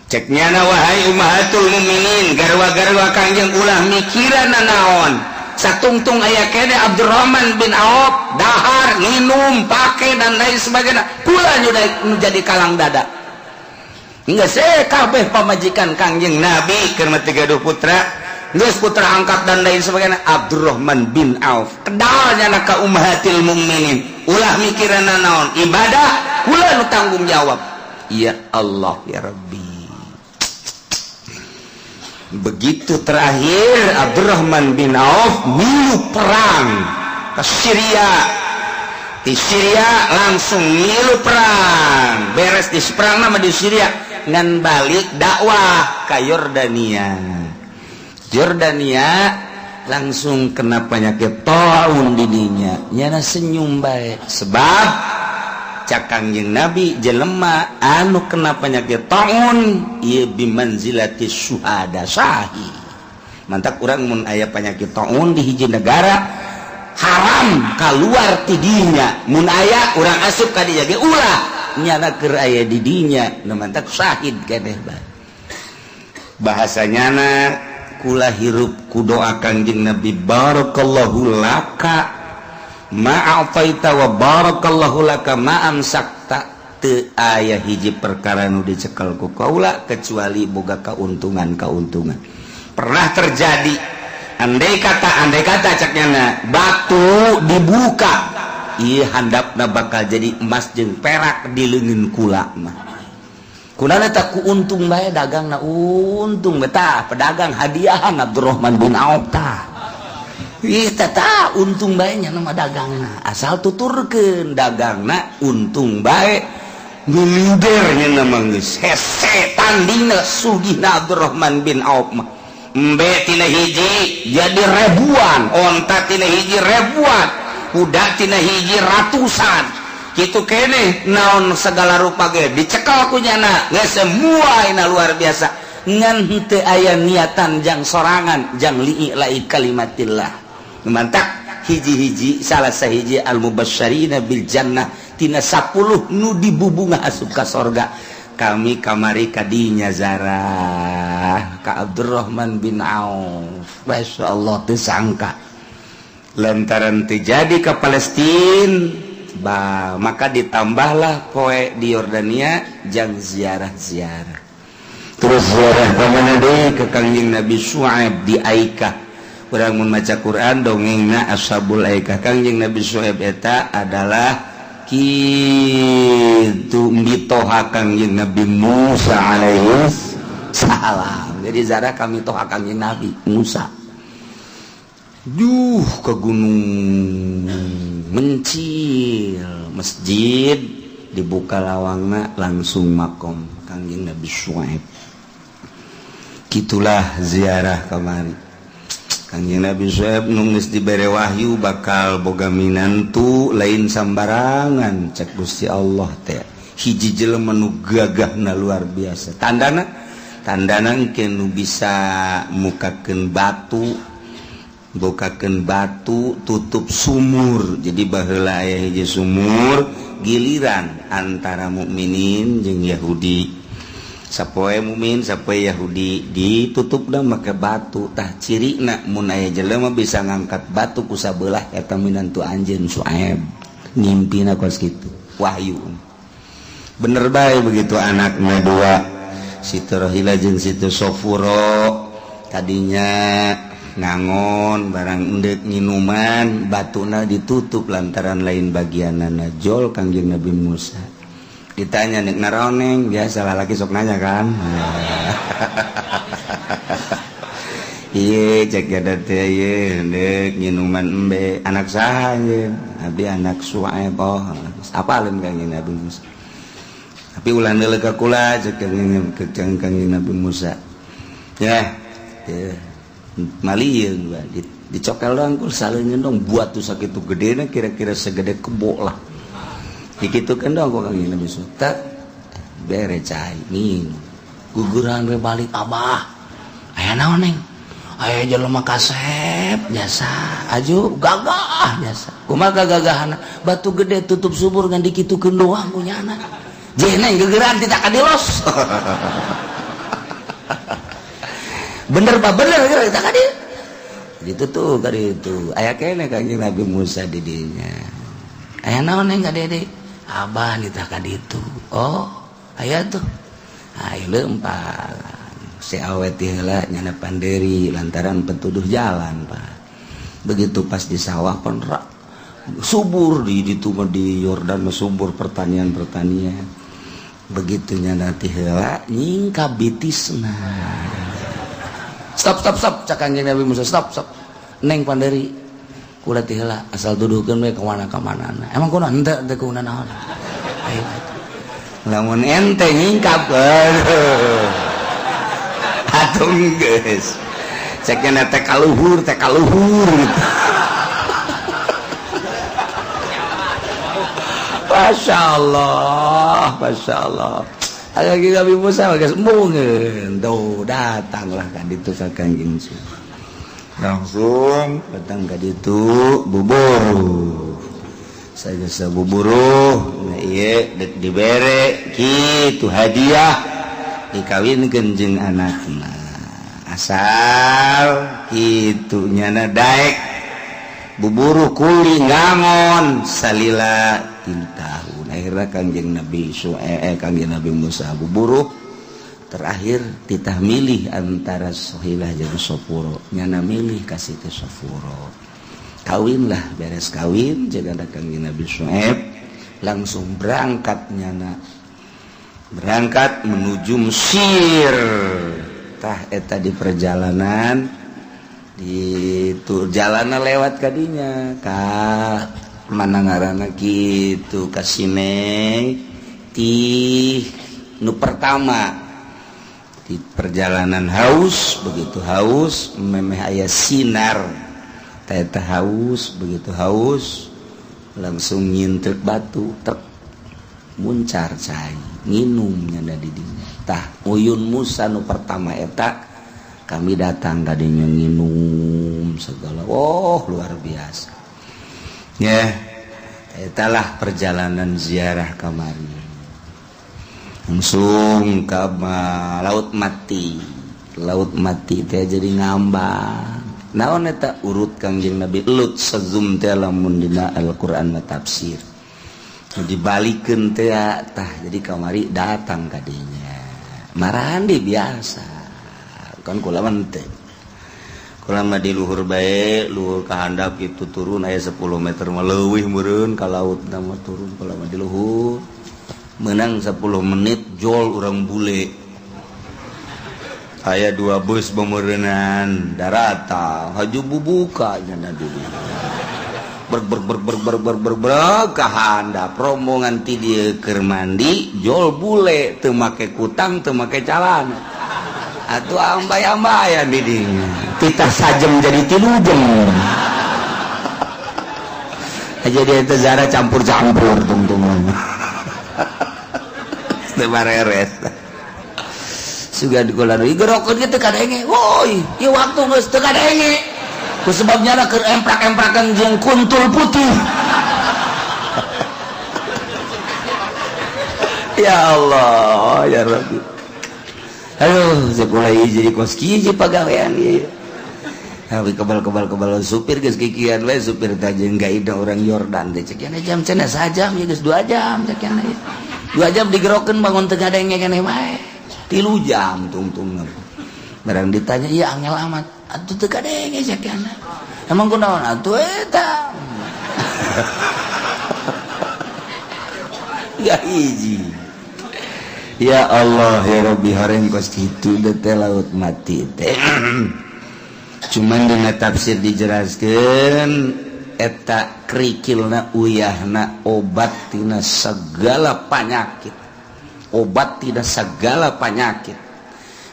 Cek nyana wahai ummahatul mukminin, garwa-garwa Kangjeng ulah mikiran naon. Satungtung aya kene Abdurrahman bin Auf dahar minum pake dan lain sebagainya kula nu jadi kalang dada. Geus kabeh pamajikan Kangjeng Nabi keur mah 30 putra, geus putra angkat dan lain sebagainya Abdurrahman bin Auf kedalnya ka ummahatil mukminin ulah mikiran naon ibadah kula nu tanggung jawab. Ya Allah ya Rabbi. Begitu terakhir Abdurrahman bin Auf milu perang ke Syria. Di Syria langsung milu perang. Beres di perang nama di Syria ngan balik dakwah ke Yordania. Yordania langsung kena penyakit taun didinya. Nyana senyum bae sebab cak Kangjeng Nabi jelema anu kena penyakit taun ieu bimanzilati syuhada sahih. Mantak urang mun aya penyakit taun di hiji negara haram kaluar ti dinya. Mun aya urang asup ka dinya ge ulah nyana keur aya di dinya nu mantak syahid keneh bae. Bahasanyana kula hirup ku doa Kangjeng Nabi barakallahu laka ma'afaita wa barakallahu laka ma'amsakta. Teu aya hiji perkara nu dicekel ku kaula kecuali boga kauntungan. Pernah terjadi andai kata caknyana batu dibuka ieu handapna bakal jadi emas jeung perak di leungeun kula mah. Kunana tak ku untung bae dagangna untung betah pedagang hadiahan Abdurrahman bin Auf tah. Ih tata untung baiknya nama dagangna asal tuturkeun dagangna untung baik miliardernya nama geus hese tandingna sugihna Abdurrahman bin Auf mah embe tina hiji jadi ribuan onta tina hiji ribuan kuda tina hiji ratusan kitu keneh naon segala rupa ge dicekel ku nyana geus semua ina luar biasa ngan henteu aya niatan jang sorangan jang li'i kalimatillah. Mantak hiji-hiji salah sahiji al-mubasysyirina bil jannah tina 10 nu dibubunga asup ka sorga. Kami kamari kadinya zarah ka Abdurrahman bin Auf. Masyaallah teu sangka. Lantaran terjadi ke Palestina, maka ditambahlah poe di Yordania jang ziarah-ziarah. Terus ziarah ka mana deui ke Kangjeng Nabi Syuaib di Aikah. Urang mun maca Quran dongengna Ashabul Aikah. Kangjeng Nabi Syuaib eta adalah kitu mitoha Kangjeng Nabi Musa alaihi salam. Jadi zarah kami toha Kangjeng Nabi Musa. Ke gunung mencil masjid dibuka lawangna langsung makom Kangjeng Nabi Syuaib. Kitulah ziarah kamari. Kangjeng Nabi Syuaib nunggus dibere wahyu bakal boga minantu lain sambarangan cek Gusti Allah teh hiji jelema nu gagahna luar biasa tandana engke nu bisa mukakeun batu bokakeun batu tutup sumur jadi baheula aya hiji sumur giliran antara mukminin jeung Yahudi. Sapoe mukmin sapoe Yahudi ditutup da make batu tah cirina mun aya jelema bisa ngangkat batu ku sabelah eta minantu anjeun Syuaib ngimpina kos kitu wahyu bener bae begitu anakna dua situ Rohila jeung situ Sofuro tadinya ngangon barang endek minuman batuna ditutup lantaran lain bagianana jol Kangjeng Nabi Musa. Ditanya nek naroneng biasa laki sok nanya kan. Iye cek ada teh iye nek minuman embe anak saha ye abi anak Syuaib oh apalin Kangjeng Nabi Musa. Tapi ulah deuleu ka kula cek Kangjeng Nabi Musa. Ya. Malieun gua dicokel doang kul saleungeun dong buat tuh sakitu gedena kira-kira segede kebo lah. Dikitukeun dong ku Kangjeng Nabi Musa. Bere cai minum. Guguran we balik abah. Aya naon neng? aya jelema kasep jasa aju gagah jasa kumaha gagahana batu gede tutup subur ngan dikitukeun doang kunyana jeneng gegeran tidak kadilos bener pak bener tidak kadil gitu tuh kali itu aya kene Kanjeng Nabi Musa di dinya aya naon neng kadede abah ditah kaditu oh aya tuh ayo lempar si awet heula nyana panderi lantaran petuduh jalan pak begitu pas di sawah pun subur di ditu di Yordan subur pertanian begitu nyana ti heula nyingkap bitisna stop cak Kanjeng Nabi Musa stop neng panderi kula ti heula asal duduhkeun we ka mana-mana emang kuna henteu teh kuna naon ayo lamun ente nyingkap atung geus cek nya teh kaluhur Masya Allah agak Nabi Musa geus mungkin tuh datanglah ka ditu ka Kanjeng langsung datang ka ditu bubur sagesa buburuh nah ieu dek dibere kitu hadiah dikawinkeun jeung anakna asal kitu nyana daek buburuh kuli ngangon salila 3 tahun akhirnya Kanjeng Nabi Musa buburuh terakhir titah milih antara Sohilah jeung Sopuro nyana milih kasih ke Sopuro kawinlah beres kawin jeung Kanjeng Nabi Syuaib langsung berangkat menuju Mesir tah eta di perjalanan jalanan lewat kadinya ka mana ngaranna kitu ka Sinai ti nu pertama di perjalanan haus begitu haus memeh aya sinar eta haus begitu haus langsung ngintrek batu tek muncar cai nginum nyana di dinya tah uyun Musa nu pertama eta kami datang kadinya nginum segala luar biasa ya etalah perjalanan ziarah kamari langsung ke laut mati teh jadi ngambang naon eta urut Kangjeng Nabi Lut sazum teh lamun dina Al-Qur'an tafsir dibalikeun teh tah jadi kamari datang kadinya marahan di biasa kan kula teh kula mah di luhur bae luhur ka handap kitu turun aya 10 meter mah leuwih meureun ka laut mah turun kula mah di luhur menang 10 menit jol urang bule aya 2 bus bameureunnan darata haju bubuka nya dulu ber ka handap rombongan ti dieu keur mandi jol bule teu make kutang teu make calana atuh ambay-ambayan di dinya titah sajem jadi tilujeng aja dia teh zara campur-campur tungtung teu bareres sugan kula nu igerokeun teh kadenge woi ieu waktu geus teu kadenge ku sebabnya lah keur emprak-emprakan jeung kuntul putih ya Allah ya Rabbi aduh sekolah jadi kos kiji pagawean ieu tapi kebal supir geus kikian we supir teh jeung gaida orang Yordan teh cek nya jam cenah sajam ya geus 2 jam cek nya 2 jam digerokeun bangun teu gadenge keneh wae 3 jam tungtung barang ditanya ieu angel amat atuh teu gadenge cek nya emang kunaon atuh eta ya hiji ya Allah ya Rabbi hareng kos kitu teh laut mati teh cuman dina tafsir dijelaskeun eta krikilna uyahna obat tina segala penyakit obat tina segala penyakit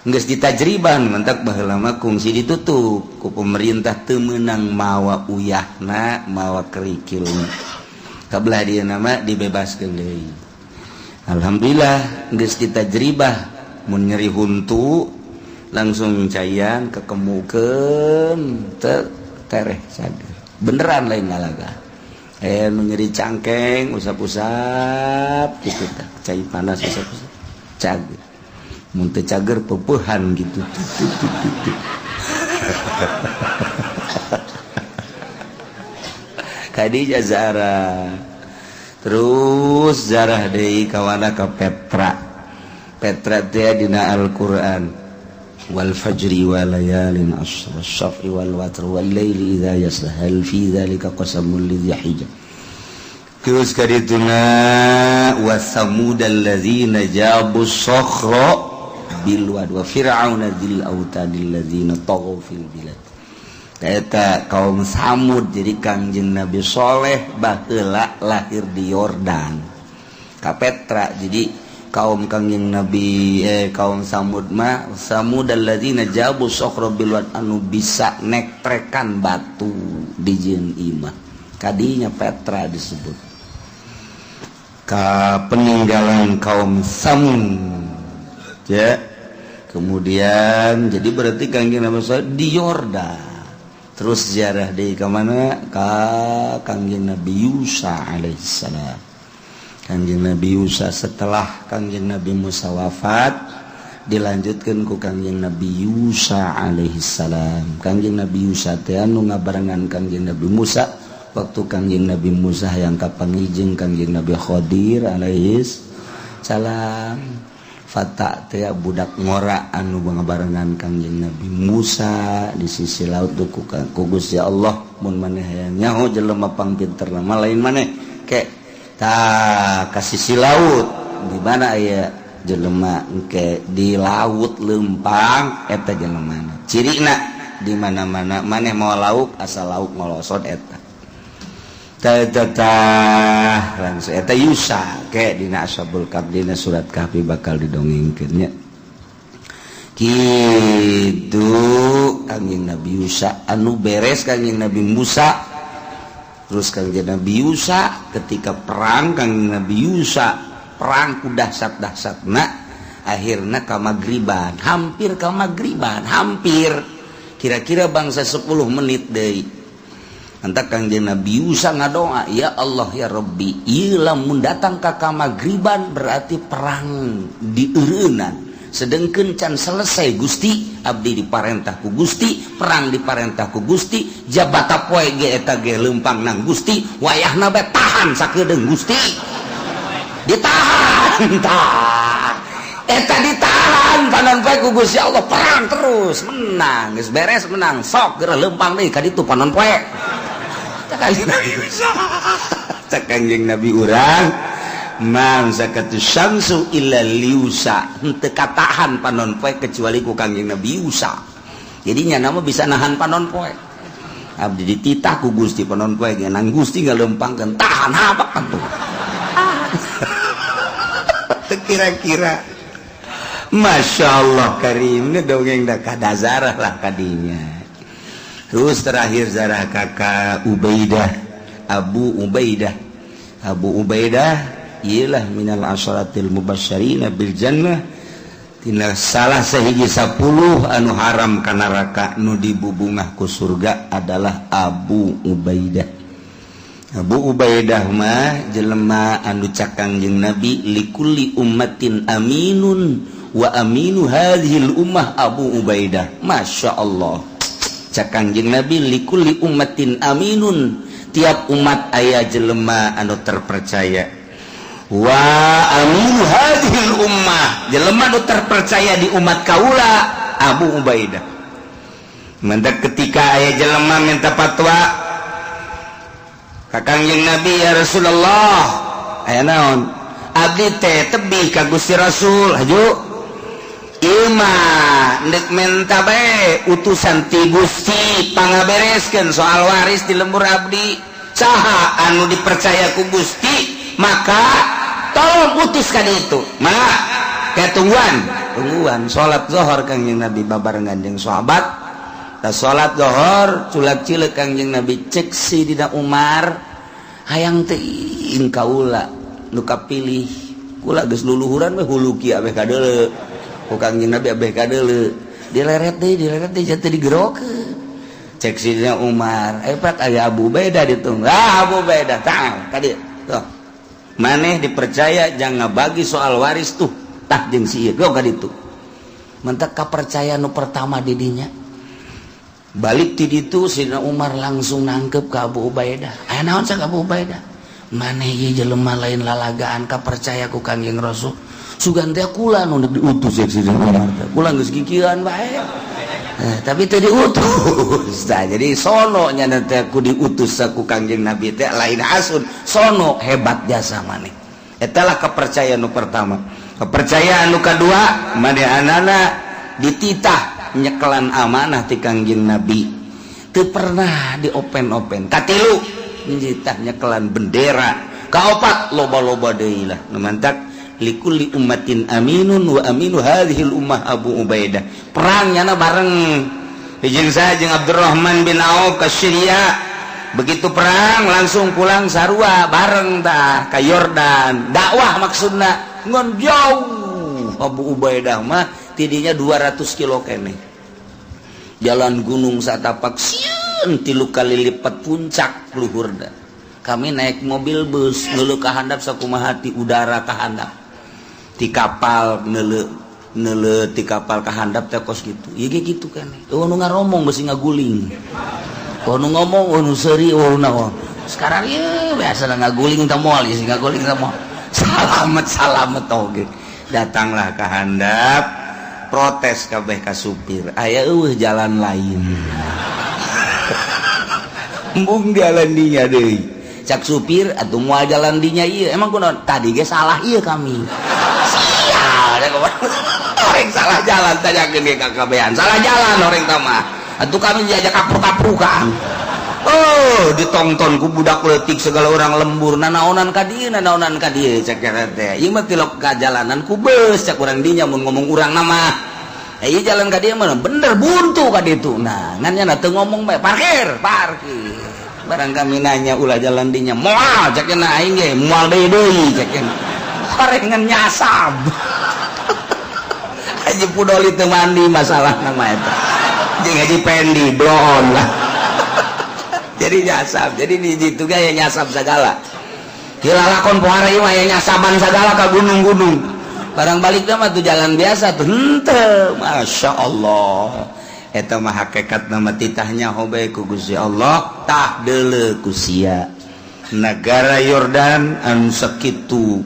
geus ditajriban mentak baheula mah kungsi ditutup ku pemerintah teu meunang mawa uyahna mawa krikilna kabelah dieuna mah dibebaskeun deui alhamdulillah geus ditajribah mun nyeri huntu langsung cayan kekemukeun tereh cager beneran lain ngalaga nu nyeri cangkeng usap-usap gitu tah cai panas usap-usap cager mun teu cager peupuhan gitu Khadijah Zahra terus Zarah deui kawana ka Petra teh dina Al-Qur'an wal fajri wa layalin ashr wasyaf'i wal watr wal laili idza yasha hal fi dzalika qasamul lidzi hijr terus kadituna wa samudal ladzina jabu sakhra bil wad wa fir'auna dzil autadil ladzina taghaw fil bilad eta kaum Samud jadi Kangjeng Nabi Soleh baheula lahir di Yordan ka Petra jadi kaum Kangjeng Nabi kaum Samud mah samudalladzina jabu sakhra bil wad anu bisa nektrekan batu di jeung imah kadinya Petra disebut ka peninggalan kaum Samud ya kemudian jadi berarti Kangjeng Nabi Soleh di Yordan terus ziarah di ke mana ka Kangjeng Nabi Yusa alaihissalam Kangjeng Nabi Yusa setelah Kangjeng Nabi Musa wafat dilanjutkan ku Kangjeng Nabi Yusa alaihissalam Kangjeng Nabi Yusa teh anu ngabarengan Kangjeng Nabi Musa waktu Kangjeng Nabi Musa yang kapangijeng Kangjeng Nabi Khadir alaihissalam fata teh budak ngora anu ngabarengan Kangjeng Nabi Musa di sisi laut tuh ku Gusti Allah mun maneh hayang nyaho jelema pangpinter mah lain maneh ke tah ka sisi laut di mana aya jelema engke di laut leumpang eta jelemana cirina di mana-mana maneh mau lauk asal lauk ngolosot eta tah langsung eta Yusa ke dina Ashabul Kahf dina surat Kahfi bakal didongengkeun nya kitu Kangjeng Nabi Yusa anu beres Kangjeng Nabi Musa terus Kangjeng Nabi Yusa ketika perang Kangjeng Nabi Yusa perang ku dahsyat-dahsyatna akhirna ka magriban hampir kira-kira bangsa 10 menit deui anta Kangjeng Nabi Yusa ngadoa ya Allah ya Rabbi ieu lamun datang ka magriban berarti perang dieureunnan sedengkeun can selesai Gusti abdi diparentah ku Gusti perang diparentah ku Gusti jabata poe ge eta ge leumpang nang Gusti wayahna bae tahan sakedeung Gusti ditahan tah eta ditahan panon poe ku Gusti Allah perang terus menang geus beres menang sok geura leumpang deui ka ditu panon poe Kangjeng Nabi urang man zakatu syamsu illa liusa henteu katahan panon poe kecuali ku Kangjeng Nabi Yusa jadinya nama bisa nahan panon poe abdi dititah ku Gusti panon poe ge nang Gusti ngaleumpangkeun tahan habak atuh teu kira-kira Masya Allah karim dongeng da kadazarah lah kadinya. Terus terakhir zarah kakak Abu Ubaidah ialah minal asyaratil mubasysyirina bil jannah tina salah sahiji 10 anu haram ka neraka nu dibubungah ku surga adalah Abu Ubaidah mah jelema anu cak Kangjeng Nabi likulli ummatin aminun wa aminu hadhil ummah Abu Ubaidah Masya Allah cak Kangjeng Nabi likulli ummatin aminun tiap umat aya jelema anu terpercaya wa aminu hadhil ummah jelema anu terpercaya di umat kaula Abu Ubaidah mendak ketika aya jelema minta fatwa ka Kangjeng Nabi ya Rasulullah aya naon abdi teh tebih ka Gusti Rasul haju Ima ndek menta bae utusan ti Gusti pangabereskeun soal waris di lembur abdi saha anu dipercaya ku Gusti maka tolong utuskan itu mah tungguan salat zuhur Kangjeng Nabi babarengan jeung sahabat ta salat zuhur culak-cileuk Kangjeng Nabi cek si dina Umar hayang teuing kaula nu kapilih kula geus luluhuran we hulu kieu abeh kadeuleu ku Kangjeng Nabi abeh kadeuleu dileret jatuh digerokeun cek Sidina Umar Pak aya Abu Ubaidah ditung Abu Ubaidah tah ka dieu tuh maneh dipercaya jangan bagi soal waris tuh tah jeung si ieu ka ditu mentek kapercaya nu pertama di dinya balik ti ditu Sidina Umar langsung nangkep ka Abu Ubaidah aya naon cak Abu Ubaidah maneh ieu jelema lain lalagaan kapercaya ku Kangjeng Rasul sugan teh kula nu diutus cek Sidina Umar kula geus gigieuan bae tapi teu diutus tah jadi sono nya teh ku diutus ku Kangjeng Nabi teh lain asun sono hebat jasa maneh eta lah kepercayaan nu pertama kepercayaan nu kadua manehanana dititah nyekelan amanah ti Kangjeng Nabi teu pernah diopen-open katilu dititah nyekelan bendera kaopat loba-loba deui lah nu mantak likulli ummatin aminun wa aminu hadhil ummah Abu Ubaidah perangnya bareng jeung saya jeung Abdurrahman bin Auf ka Syria begitu perang langsung pulang sarua bareng tah ka Yordan dakwah maksudna ngon jauh Abu Ubaidah mah tidinya 200 kilo keneh jalan gunung satapak sieun 3 kali lipat puncak luhurna kami naik mobil bus ngeuleuh ka handap sakumaha ti udara ka handap ti kapal neule ti kapal ka handap teh kos kitu ieu ge kitu keneh nu ngaromong besi ngaguling nu ngomong nu seuri naon sekarang ieu biasa ngaguling teh moal ieu ngaguling teh moal salamet oge datanglah ka handap protes kabeh ka supir aya eueuh jalan lain embung jalan dinya deui cak supir atuh moal jalan dinya ieu emang kunaon tadi ge salah ieu kami orang salah jalan tanyakeun ge kakabean salah jalan orang teh mah atuh kami diajak kapruk-kaprukan ditongton ku budak leutik segala orang lembur nanaonan ka dieu cek teh ieu mah tilok ka jalanan ku beus cak urang dinya mun ngomong urang nama ieu jalan ka dieu mah bener buntu ka ditu nah ngan nya teu ngomong bae parkir barang kami nanya ulah jalan dinya moal cek aing ge moal deui cek parengan nyasab Haji Pudoli teu mandi masalah nama eta jeung Haji Pendi blon lah jadi nyasab jadi di situ ge nyasab segala hilalakon pohara ieu mah nyasaban segala ka gunung-gunung barang balik mah tuh jalan biasa tuh henteu Masya Allah eta mah hakikat nama titahnya hobe ku Gusti Allah tah deuleu ku sia negara Yordan anu sakitu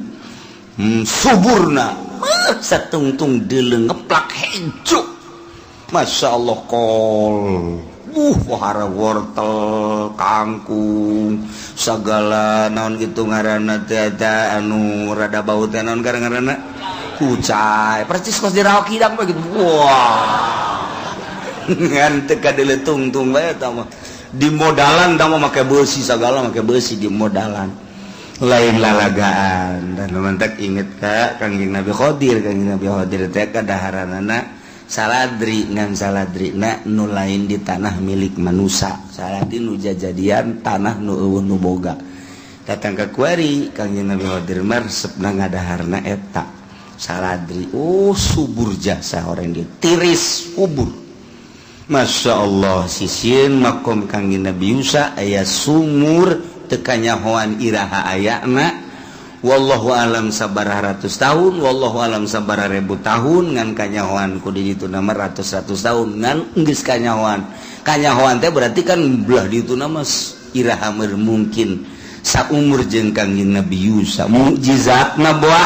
suburna satungtung deuleu ngeplak hejo Masya Allah kol pohara wortel kangkung sagala naon kitu ngaranna teh anu rada bau teh naon ngaranna kucai percis kos diraok hidang bae gitu wah ngan teu kadeuleu tungtung bae eta mah di modalan da mah make beusi sagala make beusi di modalan lain lalagaan dan mantak inget ka Kangjeng Nabi Khidir teh kadaharanana saladri ngan saladrina nu lain di tanah milik manusia saladri nu jajadian tanah nu eueuh nu boga datang ka kuari Kangjeng Nabi Khidir mah resepna ngadaharna eta saladri subur jasa orang dia tiris subur Masya Allah sisieun makom Kangjeng Nabi Musa aya sumur tekanya hoan iraha ayana wallahu alam sabaraha ratus tahun wallahu alam sabaraha ribu tahun ngan kanyahoan ku di ditu nama ratus tahun ngan geus kanyahoan teh berarti kan belah di ditu nama iraha mungkin saumur jeung Kangjeng Nabi Musa mukjizatna boa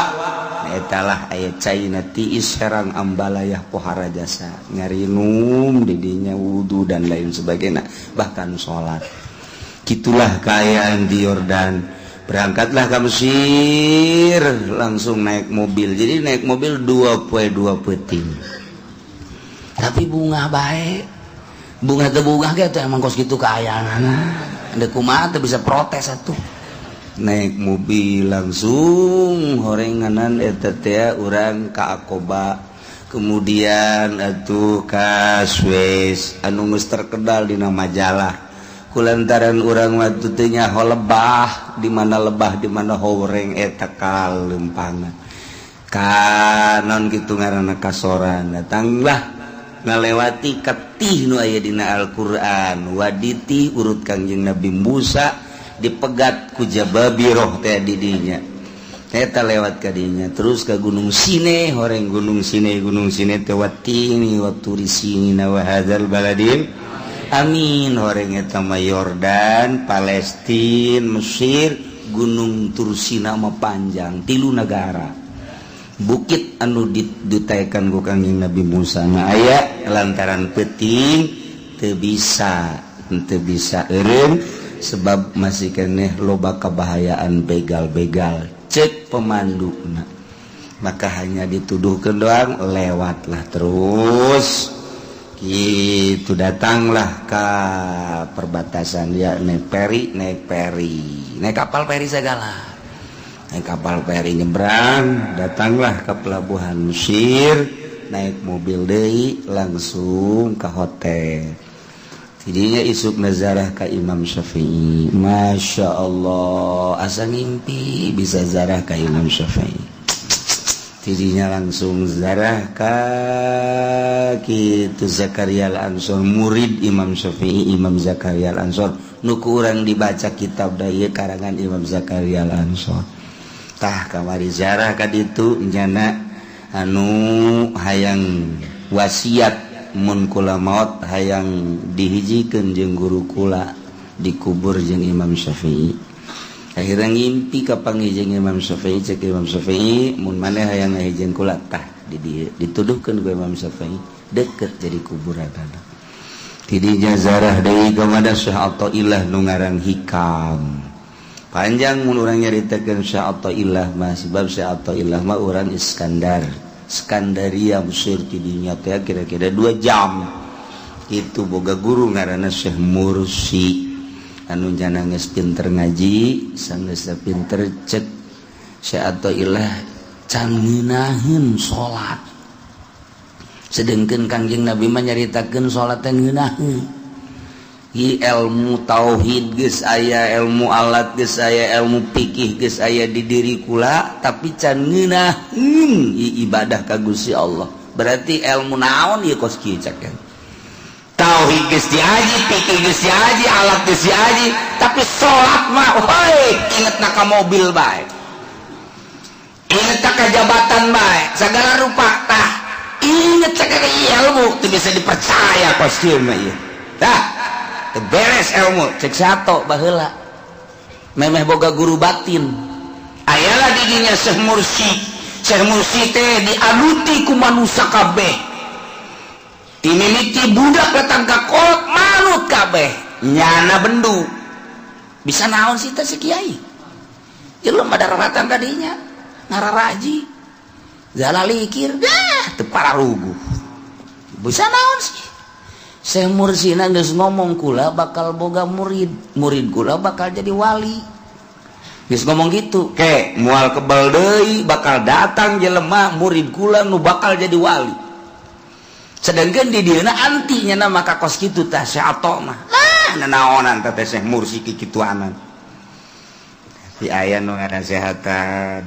eta lah aya caina tiis herang ambalayah pohara jasa ngarinum di dinya wudu dan lain sebagainya bahkan salat gitulah keayaan di Yordan berangkatlah ke Mesir langsung naik mobil jadi naik mobil 2 peting tapi bunga baik bunga gitu emang kos gitu keayaan ada kumaha bisa protes atuh naik mobil langsung horenganan eta teh urang ka Aqaba kemudian atuh ka Suez anu geus terkenal dina majalah kulantaran urang waktu teh nyaho lebah di mana horeng eta kalempangan kanon kitu ngaranna kasoran datanglah ngalewati ketih nu aya dina Al-Qur'an waditi urut Kangjeng Nabi Musa dipegat ku Jababiroh teh di dinya eta lewat ka dinya terus ka Gunung Sine horeng Gunung Sine teh watini wa turisina wa hadzal baladin amin horeng eta mah Yordan Palestina Mesir Gunung Tursina mah panjang 3 negara bukit anu ditaekan ku Kangjeng Nabi Musa na aya lantaran penting teu bisa eureun sebab masih keneh loba kabahayaan begal-begal cek pemanduna maka hanya dituduhkeun doang lewatlah terus gitu datanglah ka perbatasan ya naik kapal feri segala naik kapal feri nyebrang datanglah ke pelabuhan Mesir naik mobil deui langsung ke hotel tidinya isuk nazarah ka Imam Syafi'i Masya Allah asa ngimpi bisa zarah ka Imam Syafi'i tidinya langsung zarah ka kitu Zakaria Al-Ansor murid Imam Syafi'i Imam Zakaria Al-Ansor nu ku urang dibaca kitab da ieu karangan Imam Zakaria Al-Ansor tah kamari zarah ka ditu nyana anu hayang wasiat mun kula maot hayang dihijikeun jeung guru kula dikubur jeung Imam Syafi'i akhirnya ngimpi ka pangijeng Imam Syafi'i cek Imam Syafi'i mun maneh hayang ngahijieun kula tah di dieu dituduhkeun ku Imam Syafi'i deket jadi kuburanna tidinya zarah deui ka mada Syekh Athaillah nu ngaran Hikam panjang mun urang nyaritakeun Syekh Athaillah mah sebab Syekh Athaillah mah urang Iskandaria Mesir ti dinya teh kira-kira 2 jam itu boga guru ngaranna Syekh Mursi anu jana geus pinter ngaji sanggeus pinter cek Syekh Athaillah can ngeunaheun salat sedengkeun Kangjeng Nabi mah nyaritakeun salat teh ngeunaheun ilmu tauhid geus aya ilmu alat geus aya ilmu fikih geus aya di diri kula tapi can ngeunaheun ibadah ka Gusti Allah berarti ilmu naon ieu kos kieu cakeun tauhid geus diaji fikih geus diaji alat geus diaji tapi salat mah ingetna ka mobil bae ingetna ka jabatan bae sagala rupa tah inget sagala ilmu teu bisa dipercaya kos kieu mah ieu tah beres ilmu cek sato baheula memeh boga guru batin ayalah di dinya Syekh Mursi teh dialuti ku manusia kabeh timimiti budak datang ka kolot manut kabeh nyana bendu bisa naon sih teh si kiai jelema ada raratan kadinya ngararaji zalalikir dah teu pararuguh bisa naon sih Syekh Mursina geus ngomong kula bakal boga murid kula bakal jadi wali geus ngomong gitu ke moal kebal deui bakal datang jelema murid kula nu bakal jadi wali sedangkan di dieuna antinya na maka kos kitu tah Syekh Ato mah lah nanaonan teh Syekh Mursi kikituanan tapi aya nu ngasehatan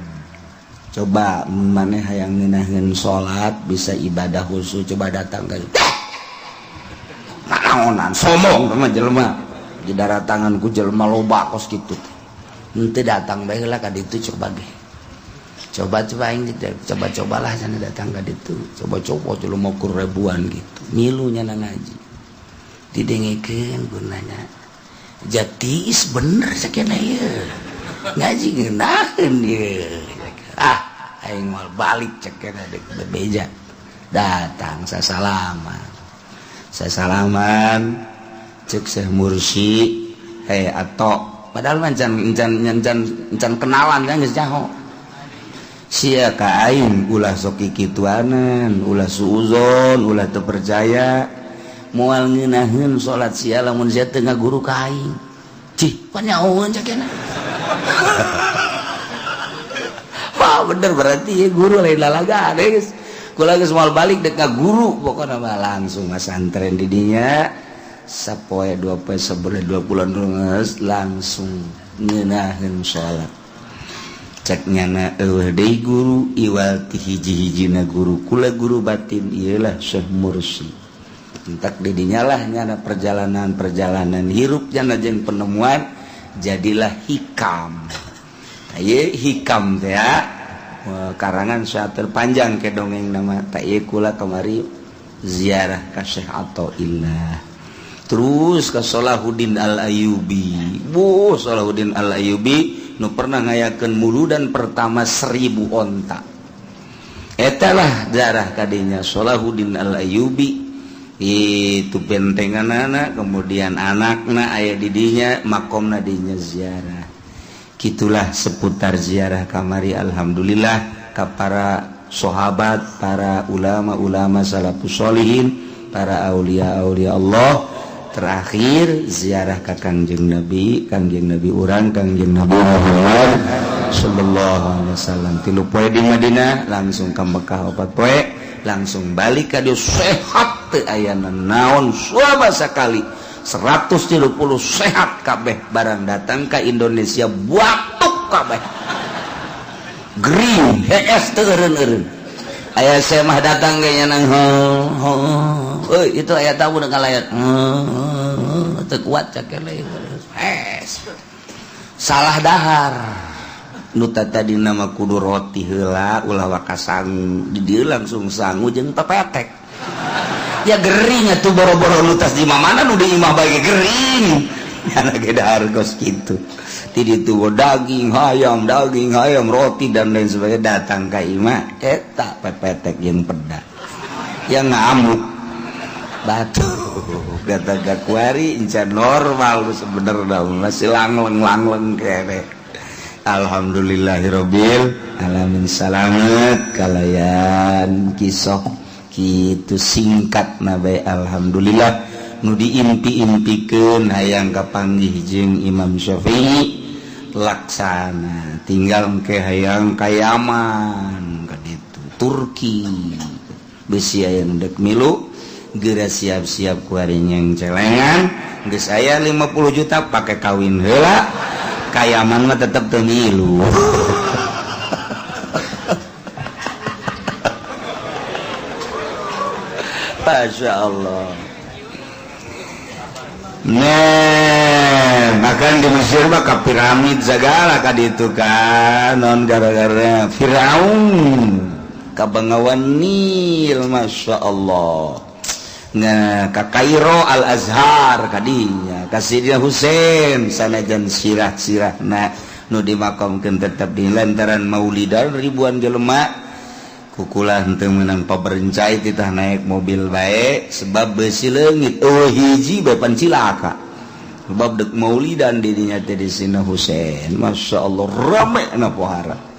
coba maneh hayang ngeunaheun salat bisa ibadah khusyuk coba datang ka naonan sombong sama jelema di daratangan ku jelema loba kos kitu henteu datang bae heula ka ditu coba aing cobalah sana datang ka ditu coba jelema ku ribuan gitu milunya na ngaji didengekeun gunanya jatiis bener sakena ieu ngaji ngeunaheun ieu aing moal balik cekena deuk bebeja datang sasalaman cek Syekh Mursi atau padahal can kenalan kan geus nyaho sia ka aing ulah sok kikituanan ulah suuzon ulah teu percaya moal ngeunaheun salat sia lamun sia teu ngaguru ka aing cih panyahoeun cakena wah bener berarti ya guru lain lalaga geus kula geus moal balik dek ka guru pokona mah langsung masantren di dinya sapoe 2 poe sabulan 2 bulan geus langsung ngeunaheun salat cek nyana eueuh deui guru iwal ti hiji-hijina guru kula guru batin ieu lah Syekh Mursi entak didinya lah nyana perjalanan hirupnya najeng penemuan jadilah hikam. Ieu hikam teh ya karangan syair panjang ke dongeng nama ta ieu kula kamari ziarah ka Syekh Athaillah. Terus ka Salahuddin Al-Ayyubi. Salahuddin Al-Ayyubi nu pernah ngayakeun muludan pertama 1000 onta. Eta lah ziarah kadinya Salahuddin Al-Ayyubi. Itu bentenganana kemudian anakna aya di dinya makomna dinya ziarah. Kitulah seputar ziarah kamari alhamdulillah ka para sahabat, para ulama-ulama salafus sholihin, para aulia-aulia Allah. Terakhir ziarah ka Kangjeng Nabi urang Kangjeng Nabi Muhammad sallallahu alaihi wasallam. 3 poe di Madinah langsung ka Mekah 4 poe langsung balik ka dieu sehat teu aya naon suaba sakali 130 sehat kabeh barang datang ka Indonesia batuk kabeh gering hees teu eureun-eureun aya saya mah datang ge nya nang euy itu aya tamu dengan layar teu kuat cakele hees salah dahar nu tadi nama kudu roti heula ulah wakasangu di dieu langsung sangu jeung pepetek ya gering atuh boro-boro nu tas di mamana nu di imah bae gering nya ge dahar gos kitu ti ditu daging hayam roti dan lain sebagainya datang ka imah eta pepetek jeung peda yang ngamuk batuk kata gakuari encan normal sebenarnya masih langleng kere. Alhamdulillahirabbil alamin salamet kalayan kisah kitu singkat nabe alhamdulillah nu diimpi-impikeun hayang kapanggih jeung Imam Syafi'i laksana tinggal engke hayang ka Yaman ka ditu Turki bisi aya dek milu geura siap-siap ku hari nyeng celengan geus aya 50 juta pake kawin heula kayaman mah tetep teu ngilu. Masya Allah. Bahkan di Mesir mah ka piramid segala ka ditu kan non gara-gara Firaun kabangawan Nil Masya Allah. Nah, ka Kairo Al-Azhar kadinya ka Sayyidina Husain sanajan sirah-sirahna nu dimakamkeun tetep di lantaran maulidan ribuan jelema kukulah henteu meunang paberencai titah naik mobil bae sebab beusi leungit hiji bae pan cilaka sebab deuk maulidan di dinya teh di Sayyidina Husain masyaallah rame na pohara.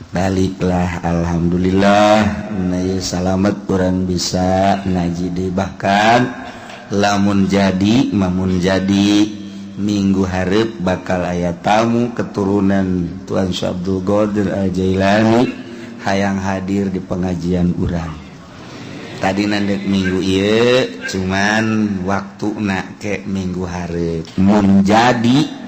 Baliklah alhamdulillah nah salamet kurang bisa ngaji deh bahkan lamun jadi minggu hareup bakal aya tamu keturunan Tuan Syekh Abdul Qadir Al-Jailani hayang hadir di pengajian urang tadi nandek minggu ieu cuman waktuna ke minggu hareup mun jadi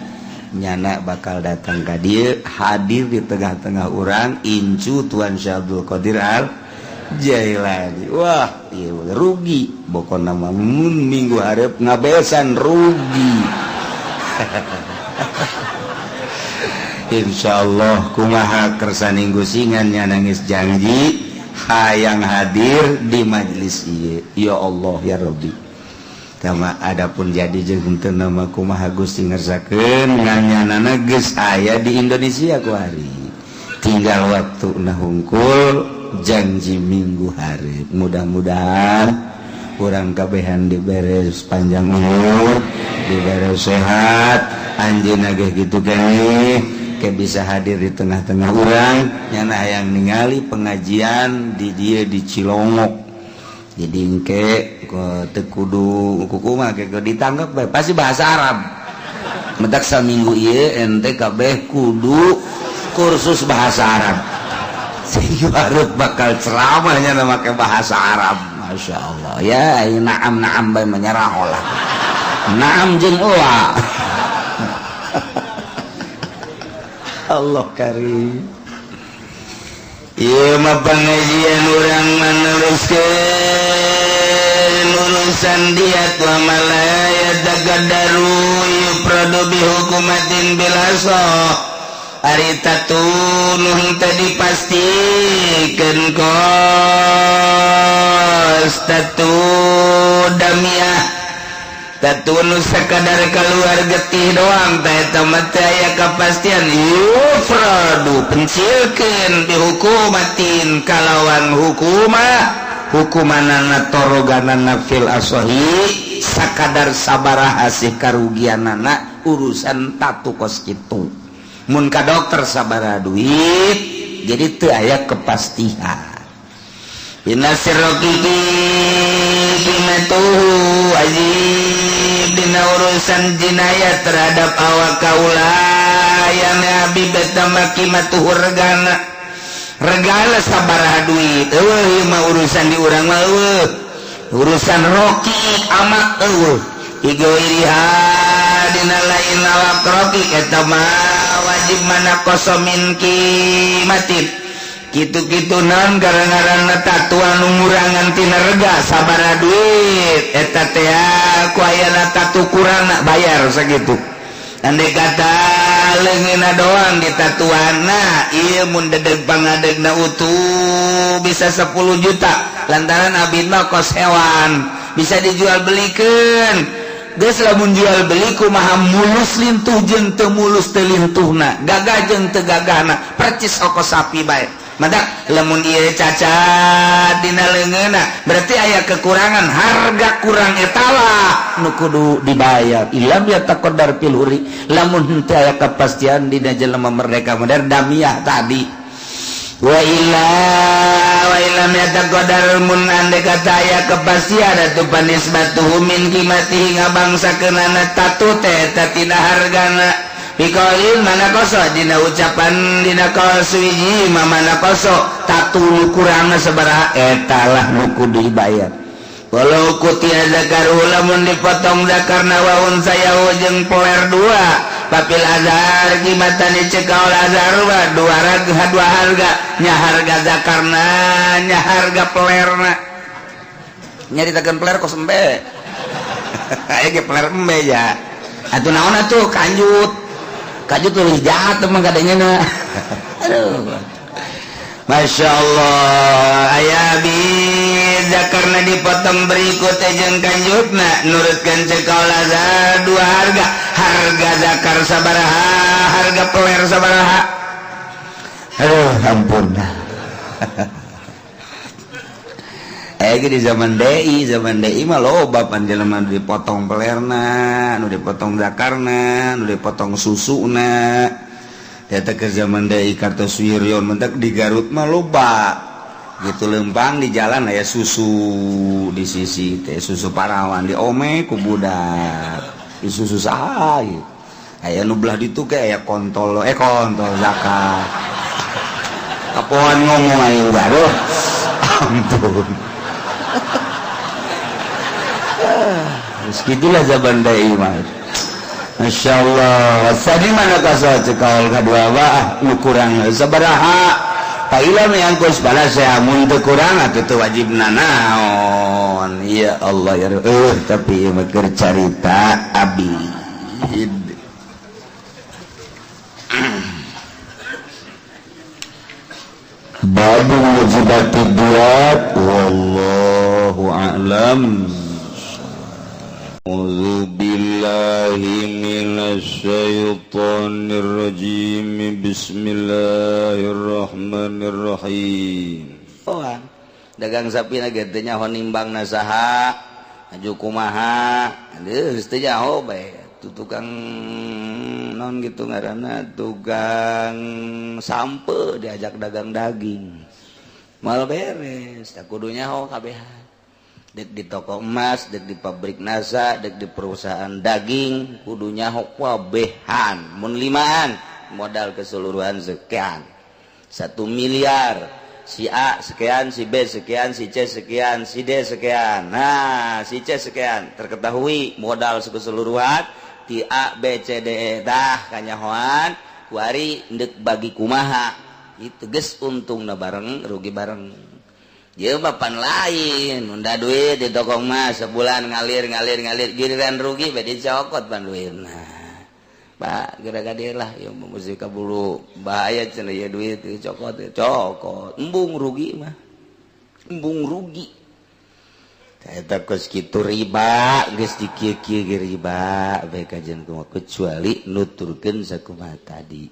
nyana bakal datang ka dieu hadir di tengah-tengah urang incu Tuan Syekh Abdul Qadir Al-Jailani. Wah, ieu rugi pokona mah minggu hareup ngabesan rugi. Insyaallah kumaha kersaninggu singan nya nangis janji hayang hadir di majelis ieu. Ya Allah ya Rabbi. Kama adapun jadi jeung teu nama kumaha Gusti ngersakeun nganyanana geus aya di Indonesia ku hari. Tinggal waktuna hungkul janji minggu hari. Mudah-mudahan urang kabehan diberes panjang umur, diberes sehat, anjeunna ge kitu keneh ke bisa hadir di tengah-tengah urang nyana hayang ningali pengajian di dieu di Cilongok. Jadi engke teu kudu kukumah ke ditanggap bae pasti bahasa Arab. Mentak saminggu ieu ente kabeh kudu kursus bahasa Arab. Sehingga hareup bakal ceramahnya na make bahasa Arab. Masya Allah. Ya, naam bae menyerah olah. Naam jeung eulah. Allah karim. Ieu mah pengajian urang meneruskeun urusan diat wa malaya tagadaru yupradu bihukumatin bilaso arita tunuh tadi pastikan kos tatu damiah tatu nu sakadar keluar getih doang eta mah teh aya kapastian yufradu pencilkeun bihukumatin kalawan hukumanana toroganana fil asahi sakadar sabaraha sih karugianana urusan tatu kos kitu mun ka dokter sabaraha duit jadi teu aya kepastian Inasirokiki kimatuhu wajib dina urusan jinayah terhadap awak kaula yang nabi betambah kimatuhu regana sabaraha duit mah urusan di urang mah urusan roki amak igo iriha dina lain awak roki eta mah wajib mana kosomin kimatin gitu-gitu non gara-gara tatuan umurangan tina rega sabaraha duit eta teh ku aya tatu kurang bayar sakitu andai kata leungeunna doang di tatuanna ieu mun dedeg pangadegna utuh bisa 10 juta lantaran abid mah kos hewan bisa dijual belikeun geus lamun jual beli kumaha mulus lintuh jeung teu mulus teu lintuhna gagah jeung teu gagahna percis ongkos sapi bae madak lamun ieu cacat dina leungeunna berarti aya kekurangan harga kurang eta lah nu kudu dibayar ilam ya taqaddar fil huri lamun teu aya kepastian dina jelema merdeka modern damiah tadi wa illa ya taqaddar mun ande kata aya kepastian atuh panisbatuhu min qimatihi ngabangsakeunana tatu teh eta tina hargana Bikolin mana koso dina ucapan dina koso wiji mana koso tatu kurangna sabaraha etalah nu kudu dibayar walau kutia zakaru lamun dipotong zakarna wa unsaya jeung poler dua papil azhar gimatan dicekaul azhar dua harga nya harga zakarna nya harga pelerna nyaritakeun peler kos embe aya ge peler embe ya atuh naon atuh kanjut kajut lebih jahat emang kadangnya aduh Masya Allah ayah zakarna dipotong berikut jeung kanjutna nurutkeun cekaul azhar dua harga zakar sabaraha harga peler sabaraha aduh ampun di zaman DI mah loba panjenengan dipotong pelerna, nu dipotong zakarna, nu dipotong susuna. Eta ke zaman DI Kartosuwiryo mentek di Garut mah loba. Gitu lempang di jalan aya susu di sisi teh susu parawan di ome ku budak. Di susu saha ieu. Aya nu belah ditu ke aya kontol zakat. Kapoan ngomong aing baru. Ampun. Segitulah zaman dai mah. Masya Allah. Sadi mana kasih cekal kadua bah kurang sabaraha. Pailam yang kos balas saya mun teu kurang atuh teu wajibna naon. Ya Allah ya tapi keur carita abid. Babu mujibatid duat wallahu a'lam. A'udzu billahi minasy syaithanir rajim. Bismillahirrahmanirrahim. Dagang sapi na ge teh nyaho nimbangna saha, aju kumaha, geus teu nyaho bae. Tukang non gitu ngaranna tukang sampe diajak dagang daging mal beres tak kudu nyaho kabehan dek di toko emas dek di pabrik nasa dek di perusahaan daging kudu nyaho kabehan mun limaan modal keseluruhan sekian 1 miliar si A sekian si B sekian si C sekian si D sekian nah si C sekian terketahui modal keseluruhan ti A B C D E tah kanyahoan kuari ndek bagi kumaha itu geus untungna bareng rugi bareng Ieu papan lain, unda duit di toko emas sebulan ngalir giliran rugi bae dicokot pan duitna. Pak, kira-kira lah ya mesti kabulu bahaya cenah ya duit dicokot, embung rugi mah. Embung rugi. Eta geus kitu riba, geus dikieu-kieu ge riba, bae kajian kumaha kecuali nuturkeun sakumaha tadi.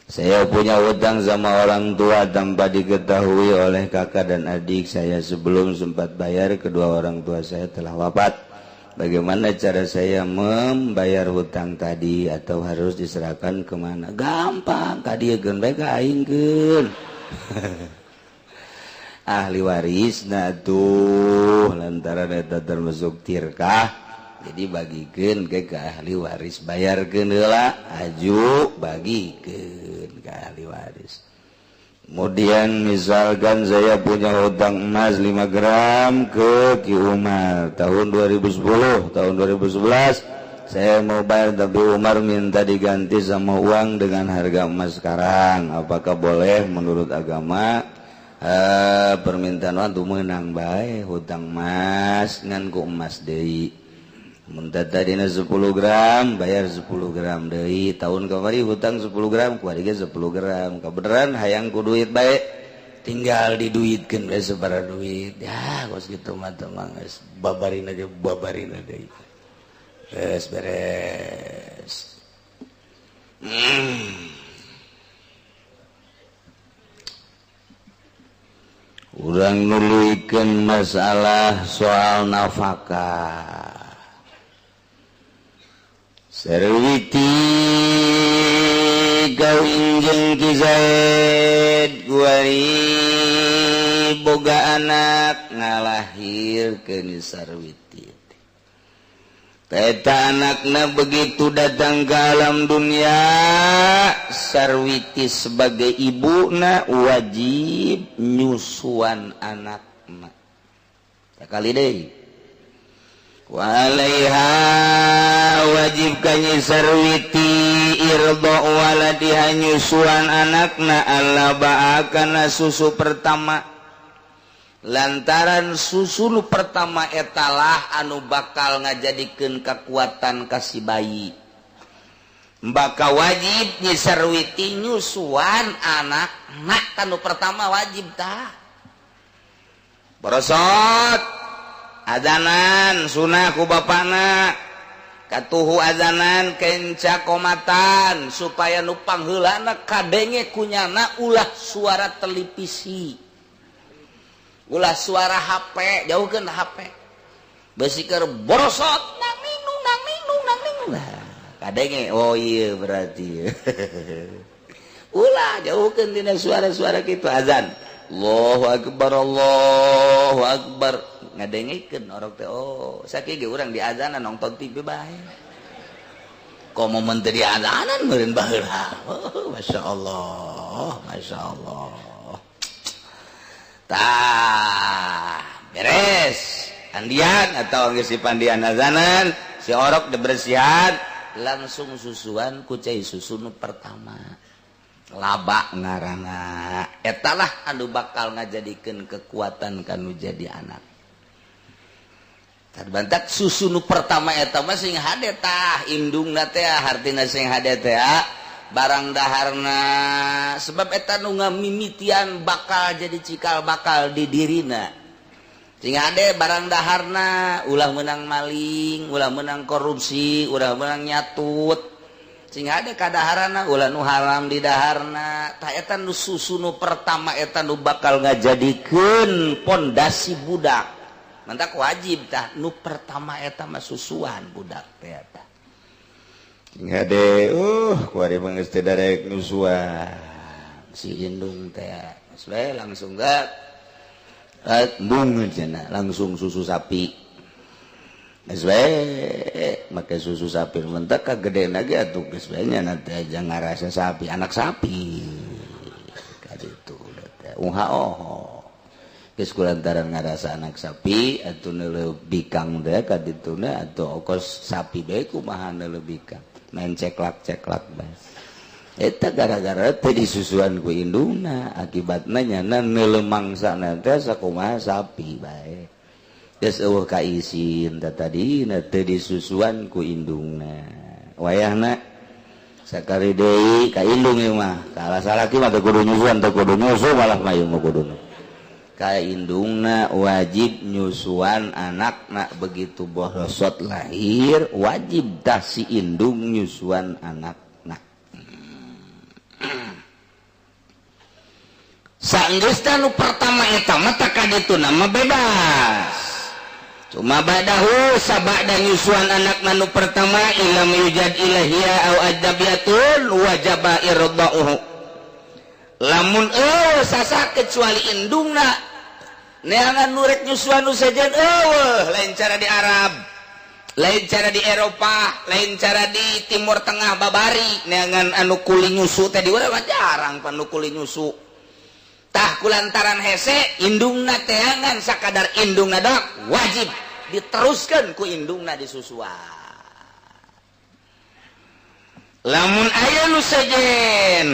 Saya punya hutang sama orang tua tanpa diketahui oleh kakak dan adik saya sebelum sempat bayar kedua orang tua saya telah wafat. Bagaimana cara saya membayar hutang tadi atau harus diserahkan kemana? Gampang, kadieun bae aingkeun. Ahli waris nah tuh lantaran eta termasuk tirkah jadi bagikeun ke ahli waris bayarkeun heula aju bagikeun ke ahli waris. Kemudian misalkan saya punya hutang emas 5 gram ke Ki Umar tahun 2010 tahun 2011 saya mau bayar tapi Umar minta diganti sama uang dengan harga emas sekarang, apakah boleh menurut agama? Permintaan waktu menang baik hutang emas ngan ku emas deui mun tadina 10 gram bayar 10 gram deui tahun kamari hutang 10 gram ku ari 10 gram kabeneran hayang ku duit baik tinggal diduitkeun bae sabaraha duit ya geus kitu mah teh mah geus babarina deui geus beres. Urang nuluykeun masalah soal nafkah. Sarwiti kawin jeung Ki Zaid kuari boga anak ngalahirkeun Sarwiti. Eta anakna begitu datang ke alam dunia, Sarwiti sebagai ibuna wajib nyusuan anakna. Sakali deui. Wa alaiha wajib kanyi Sarwiti irdo waladiha nyusuan anakna Allah ba'akana susu pertama. Lantaran susu nu pertama etalah anu bakal ngajadikeun kekuatan kasih bayi. Maka wajib nyi Sarwiti nyusuan anak kanu pertama wajib tah. Borosot azanan sunah ku bapana katuhu azanan kenca komatan supaya nu pangheulana kadenge kunyana ulah suara televisi. Ulah suara HP, jauhkeun HP. Beusi keur borosot nang ninung. Nah, kadenge oh iya berarti. Ulah jauhkeun tina suara-suara kitu azan. Allahu akbar. Ngadengikeun orok teh oh, sakieu ge urang di azanan nonton TV bae. Komo menteri azanan meureun baheula. Oh, masyaallah. Tah beres andian atau geus si pandian azanan si orok dibersihan langsung susuan ku cai susu nu pertama laba ngaranna etalah anu bakal ngajadikeun kekuatan kanu jadi anak. Tarbantak susu nu pertama eta mah sing hade tah indungna teh hartina sing hade teh barang daharna sebab eta nu ngamimitian bakal jadi cikal bakal di dirina sing ade barang daharna ulah menang maling ulah menang korupsi ulah menang nyatut sing ade kadaharana ulah nu haram di daharna tah eta nu susu nu pertama eta nu bakal ngajadikeun pondasi budak mantak wajib tah nu pertama eta mah susuan budak teh eta. Ngade kuari geus teh darek nusuan si indung teh sebae langsung gak bung cenah langsung susu sapi geus bae make susu sapi mentek kagedena ge atuh geus bae nya teh aja ngarasa sapi anak sapi ka ditu teh geus kulantaran ngarasa anak sapi atuh neuleuh bikang teh ka dituna atuh ongkos sapi bae kumaha neuleuh bikang main ceklak bae eta gara-gara teh disusuan ku indungna akibatna nyana neulemangsana teh sakumaha sapi bae geus eueuh kaisin tadina teh disusuan ku indungna wayahna sakali deui ka indung ieu mah kalah salaki mah teu kudu nyusuan teu kudu nyusu malah mah ieu mah kuduna ka indungna wajib nyusuan anakna begitu borosot lahir wajib dah si indung nyusuan anakna saenggeusna nu pertama eta mah teh kaditu nama bebas cuma badahu sabada nyusuan anakna nu pertama ilam yujad ilahia au ajnabiyatun wajaba irda'uhu lamun sasa kecuali indungna neangan nurek nyusuan nu sejen lain cara di Arab lain cara di Eropa lain cara di Timur Tengah babari neangan anu kuli nyusu teh di urang jarang panu kuli nyusu tah kulantaran hese indungna teangan sakadar indungna dok wajib diteruskan ku indungna disusuan lamun aya nu sejen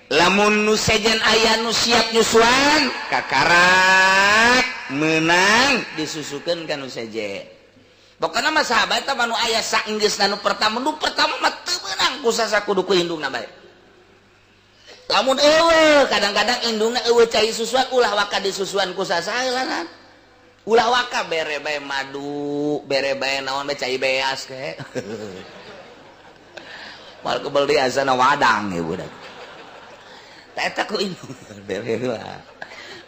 lamun nu sejen aya nu siap nyusuan kakarak menang disusukeun ka nu sejen pokona mah sahabat teh anu aya saenggeusna nu pertama mah teu meunang ku sasakudu ku indungna bae lamun kadang-kadang indungna cai susuan ulah waka disusuan ku sasaeulan ulah waka bere bae madu bere bae naon bae cai beas ke mal kebel di asana wadang ya budak eta ku indung bere lah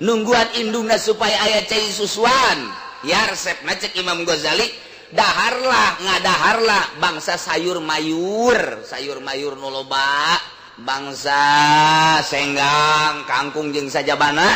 nungguan indungna supaya aya cai susuan ya resepna cek Imam Ghazali daharlah ngadaharlah bangsa sayur mayur nu loba bangsa senggang kangkung jeung sajabana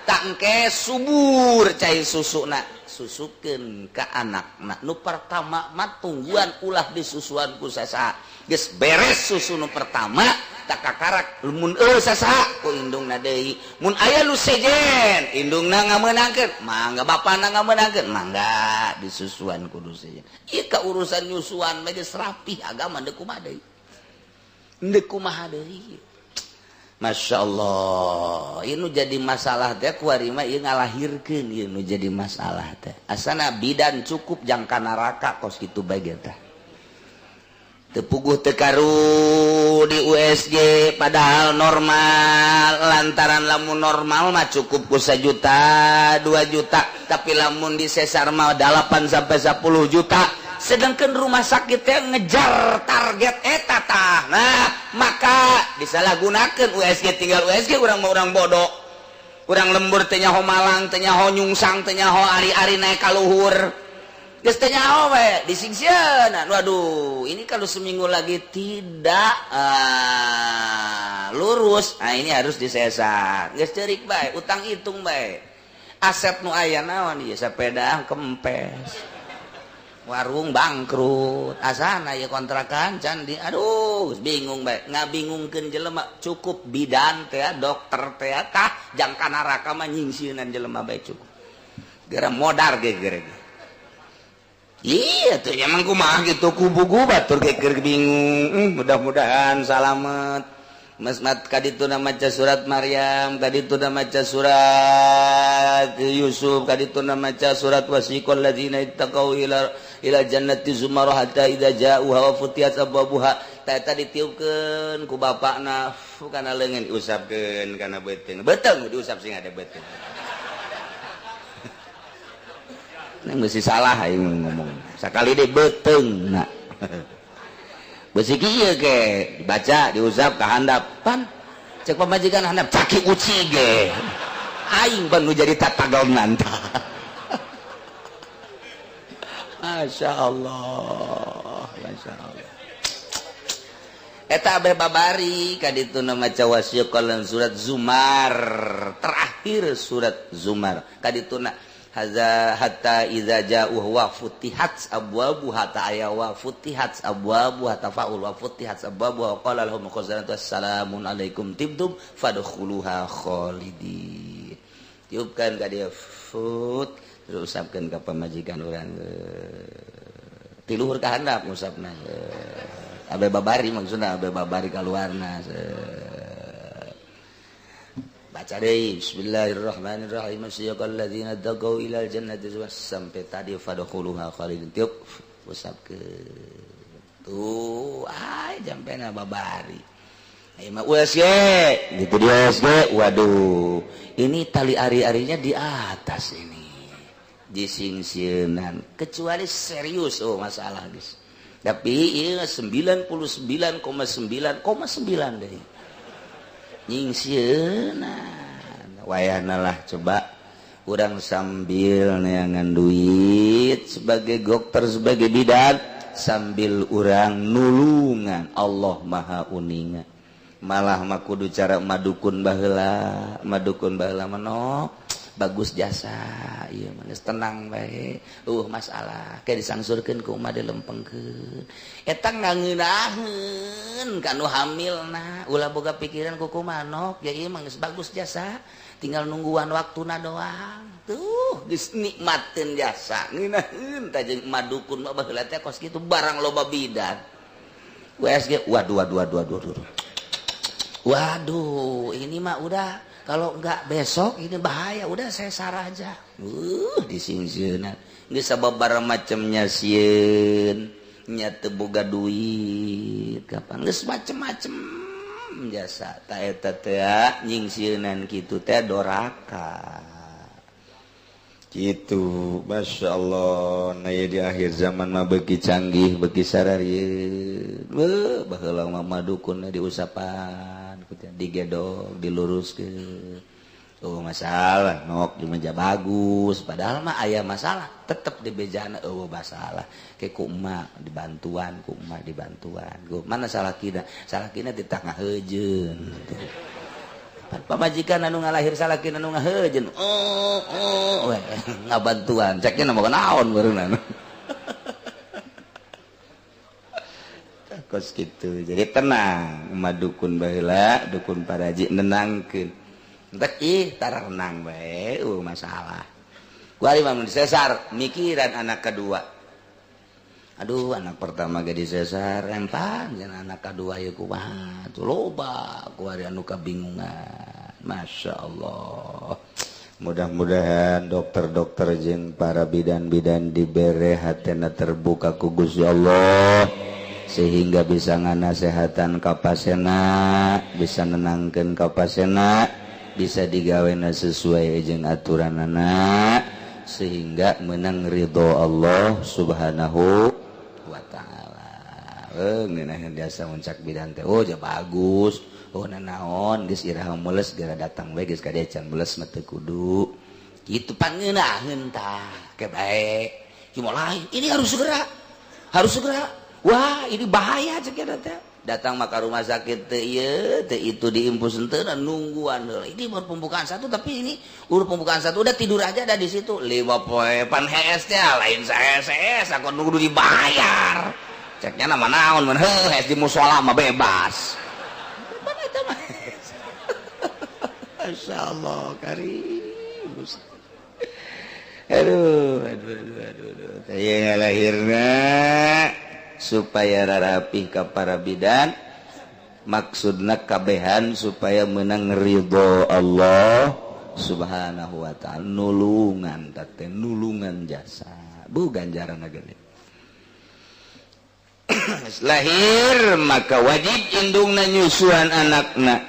tak engke subur cai susuna susukeun ka anakna nu pertama mah tungguan ulah disusuan ku sasaha geus beres susu nu pertama tak kakarak mun sasaha ku indungna deui mun aya nu sejen indungna ngameunangkeun mangga bapana ngameunangkeun mangga disusuan kudu sejen ieu ka urusan nyusuan mah geus rapih agama deuk kumaha deui ndek kumaha deui Masya Allah ini jadi masalah teh kuari mah ieu ngalahirkeun ieu nu jadi masalah teh asana bidan cukup jangka neraka kos kitu bae teh teu puguh teu karu di USG padahal normal lantaran lamun normal mah cukup ku 1 juta 2 juta tapi lamun di sesar mah 8 sampai 10 juta sedangkan rumah sakitnya ngejar target eta tah nah maka disalahgunakeun USG tinggal USG urang mah urang bodoh urang lembur teh nyaho malang teh nyaho nyungsang teh nyaho ari-ari naik ka luhur geus teh nyaho we disingsieun waduh ini kalau seminggu lagi tidak lurus nah ini harus disesar geus ceurik bae utang hitung bae aset nu aya naon ieu sepeda kempes warung bangkrut asana ya kontrakan can di aduh bingung bae ngabingungkeun jelema cukup bidan teh dokter teh tah jangka neraka mah nyingsieunan jelema bae cukup gara modar ge gara iya tuh emang kumaha gitu kubu-kubu batur ge keur bingung mudah-mudahan salamet Masmat kadituna maca surat Maryam, kadituna maca surat Yusuf, kadituna maca surat wasiqal ladzina ittaqau ila jannati zumarah hatta idza ja'uha wa futiyat abwabuha. Eta ditiupkeun ku bapakna kana leungeun diusapkeun kana beuteung. Beuteung diusap sing ada beuteung. Nang mesti salah aing ngomong. Sakali deui beuteung na. Besi kieu ke dibaca diusap ka handap pan cek pamajikan handap caki uci ge aing pan nu jadi tatagaonan tah masyaallah masyaallah eta abeh babari kadituna maca wasiqal surat Zumar terakhir surat Zumar kadituna haza hatta idza ja'u wa futihat abwabu hatta aya wa futihat abwabu hatta faul wa futihat abwabu wa qala lahum khazanatu assalamun alaikum tibtum fadkhuluha khalidin tiupkan ka dia fut terus usapkeun ka pamajikan urang ti luhur ka handap ngusapna abe babari maksudna abe babari kaluarna baca deui bismillahirrahmanirrahim syiqal ladzina taqaw ilal jannati sampai tadi fadkhuluha khalidin tiup usapkeun tuh jampena babari mah USG gitu di USG waduh ini tali ari-arinya di atas ini disingsieunan kecuali serius masalah guys tapi ieu 99,9,9 deui nyingsieunan wayahna lah coba urang sambil neangan duit sebagai dokter sebagai bidan sambil urang nulungan Allah Maha Uninga malah mah kudu cara madukun baheula manok bagus jasa ieu mah tenang bae masalah kayak disangsurkeun ku umat dilempengkeun eta ngangeunaheun kanu hamilna ulah boga pikiran ku manok ya ieu mah geus bagus jasa tinggal nungguan waktuna doang tuh geus nikmatkeun jasa ngeunaheun tah jeung madukun mah baheula teh kos kitu barang loba bidan USG waduh ini mah udah kalau enggak besok ini bahaya udah saya sarah aja disingsieunan geus sababaraha macemnya sieun nya teu boga duit kapan geus macem-macem jasa ta eta teh nyingsieunan kitu teh doraka gitu masyaallah na di akhir zaman mah beuki canggih beuki sararieun baheula mah madukun diusapan digedog diluruskeun masalah nok di meja bagus padahal mah aya masalah tetep di bejana masalah ke ku emak dibantuan mana salakina di tengah heujeun pamajikan anu ngalahir salakina anu ngaheujeun ngabantuan ceknya mah naon beureunna kos gitu jadi tenang madukun baheula dukun paraji nenangkeun entek tara renang bae masalah gua imam disesar mikiran anak kedua aduh anak pertama ge disesar empang jeung anak kedua ieu kumaha tuh loba ku ari anu kabingungan masyaallah mudah-mudahan dokter-dokter jeung para bidan-bidan dibere hatena terbuka ku Gusti Allah sehingga bisa nganasehatan ka pasena bisa nenangkeun ka pasena bisa digawena sesuai jeung aturanana sehingga menang ridho Allah Subhanahu wa taala. Ngeunaheun biasa muncak bidan teh ja bagus nanaon geus iraha meuleus gara datang we geus ka dieu can meuleus mah teu kudu kitu pangeunaheun tah ke bae cuma lain ini harus segera wah ini bahaya cek teh datang maka rumah sakit teh ieu teh itu diimpus henteu nungguan ini baru pembukaan satu tapi ini udah pembukaan satu udah tidur aja ada di situ 5 poe pan HS teh lain HS aku nunggu dibayar ceknya nama naon mun HS di mushola mah bebas pan eta mah masyaallah karim aduh teh lahirna supaya rarapi ka para bidan maksudna kabehan supaya menang ridho Allah Subhanahu wa taala nulungan teh nulungan jasa bu ganjaran gede lahir maka wajib indungna nyusuan anakna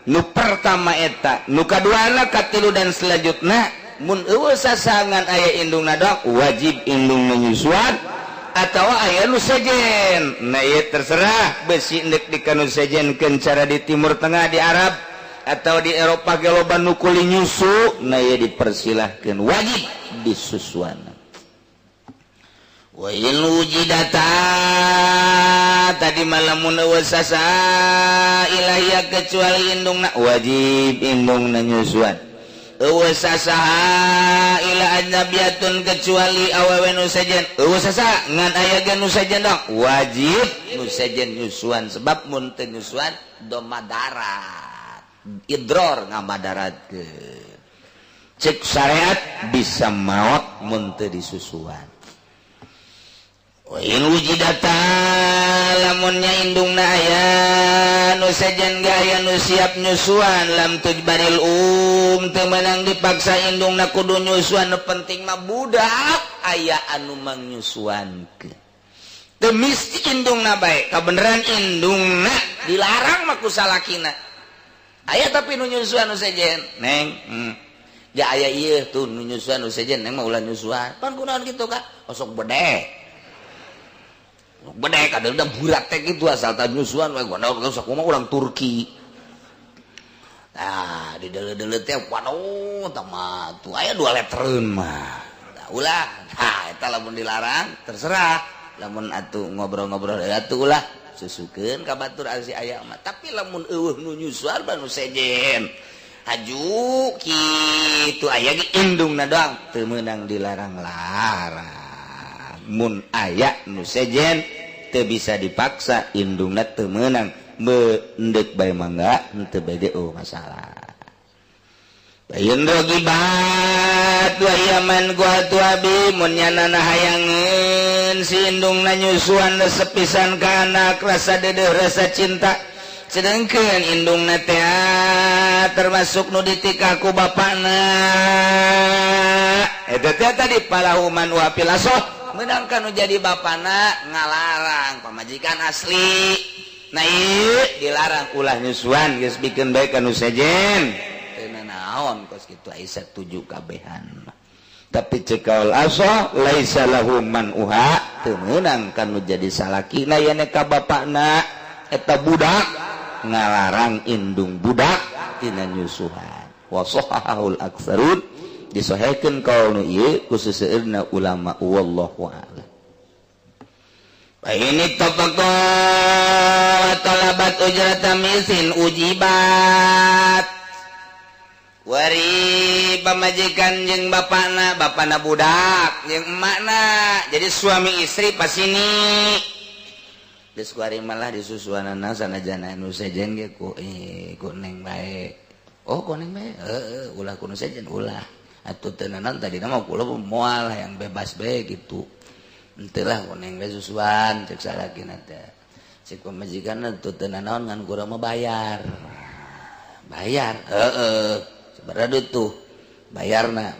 nu pertama eta nu kaduana katilu dan selanjutna mun eueuh sasangan aya indungna doang wajib indungna nyusuan atau aya nu sejen nah ieu terserah besi endek dikanu sejenkeun cara di Timur Tengah di Arab atau di Eropa ge loba nu kuli nyusu nah ieu dipersilahkeun wajib disusuan wa in wujidata tadi malamun wasasa ilahia kecuali indungna wajib indungna nyusuan saha ila ajnabiyatun kecuali awewe nu sejen sasa ngan aya ge nu sejen dong wajib nu sejen nyusuan sebab mun teu nyusuan domadarat idror ngamadaratkeun cek syariat bisa maot mun teu disusuan wa in wujidata lamunnya indungna aya nu sejen gaya nu siap nyusuan lam tujbaril teu meunang dipaksa indungna kudu nyusuan nu penting mah budak aya anu mangnyusuankeun teu mesti indungna bae kabeneran indungna dilarang mah ku salakina aya tapi nu nyusuan nu sejen neng ya aya ieu tuh nu nyusuan nu sejen neng mah ulah nyusuan pan kunaon kitu Kak osok bedek kadang-kadang burat teh gitu asal tak nyusuan we gua mah urang Turki nah di dele-dele teh waduh tama tuh aya 2 letreun mah da ulah nah eta lamun dilarang terserah lamun atuh ngobrol-ngobrol atuh ulah susukeun ka batur asi aya mah tapi lamun eueuh nu nyusuan nu sejen aju kitu aya ge indungna doang teu meunang dilarang-larang mun aya nu sejen teu bisa dipaksa indungna teu meunang beundek bae mangga henteu bede masalah bayeun rogibat wa yaman gua tu abi mun nyanana hayangeun si indungna nyusuan sepisan ka anak rasa dedeuh rasa cinta sedengkeun indungna teh termasuk nu ditika ku bapana eta teh tadi palahuman wa pilasoh menangkan nu jadi bapana ngalarang pamajikan asli nah ieu dilarang ulah nyusuan geus bikeun bae ka nu sejen teu naon kos kitu aya 7 kabehan tapi cekaul asa laisa lahu man uha teu meunang kan nu jadi salakina aya ka bapana eta budak ngalarang indung budak tina nyusuhan wa sahahul aktsarun disahihkeun kaul nu ieu ku seseueurna ulama wallahu a'lam fa ini tabaqa talabat ujrata misin ujibat wari pamajikan jeung bapana budak jeung emakna jadi suami istri pas ini geus kuari malah disusuanana sanajana nu sejen ge ku neng bae oh ku neng bae ulah ku nu sejen ulah atuh tenanan tadi nama kula moal yang bebas bae gitu henteu lah koneng bae susuan cek salakina teh cek pamajikan atuh tenanan ngan kurang mah bayar sabaraha tuh bayarna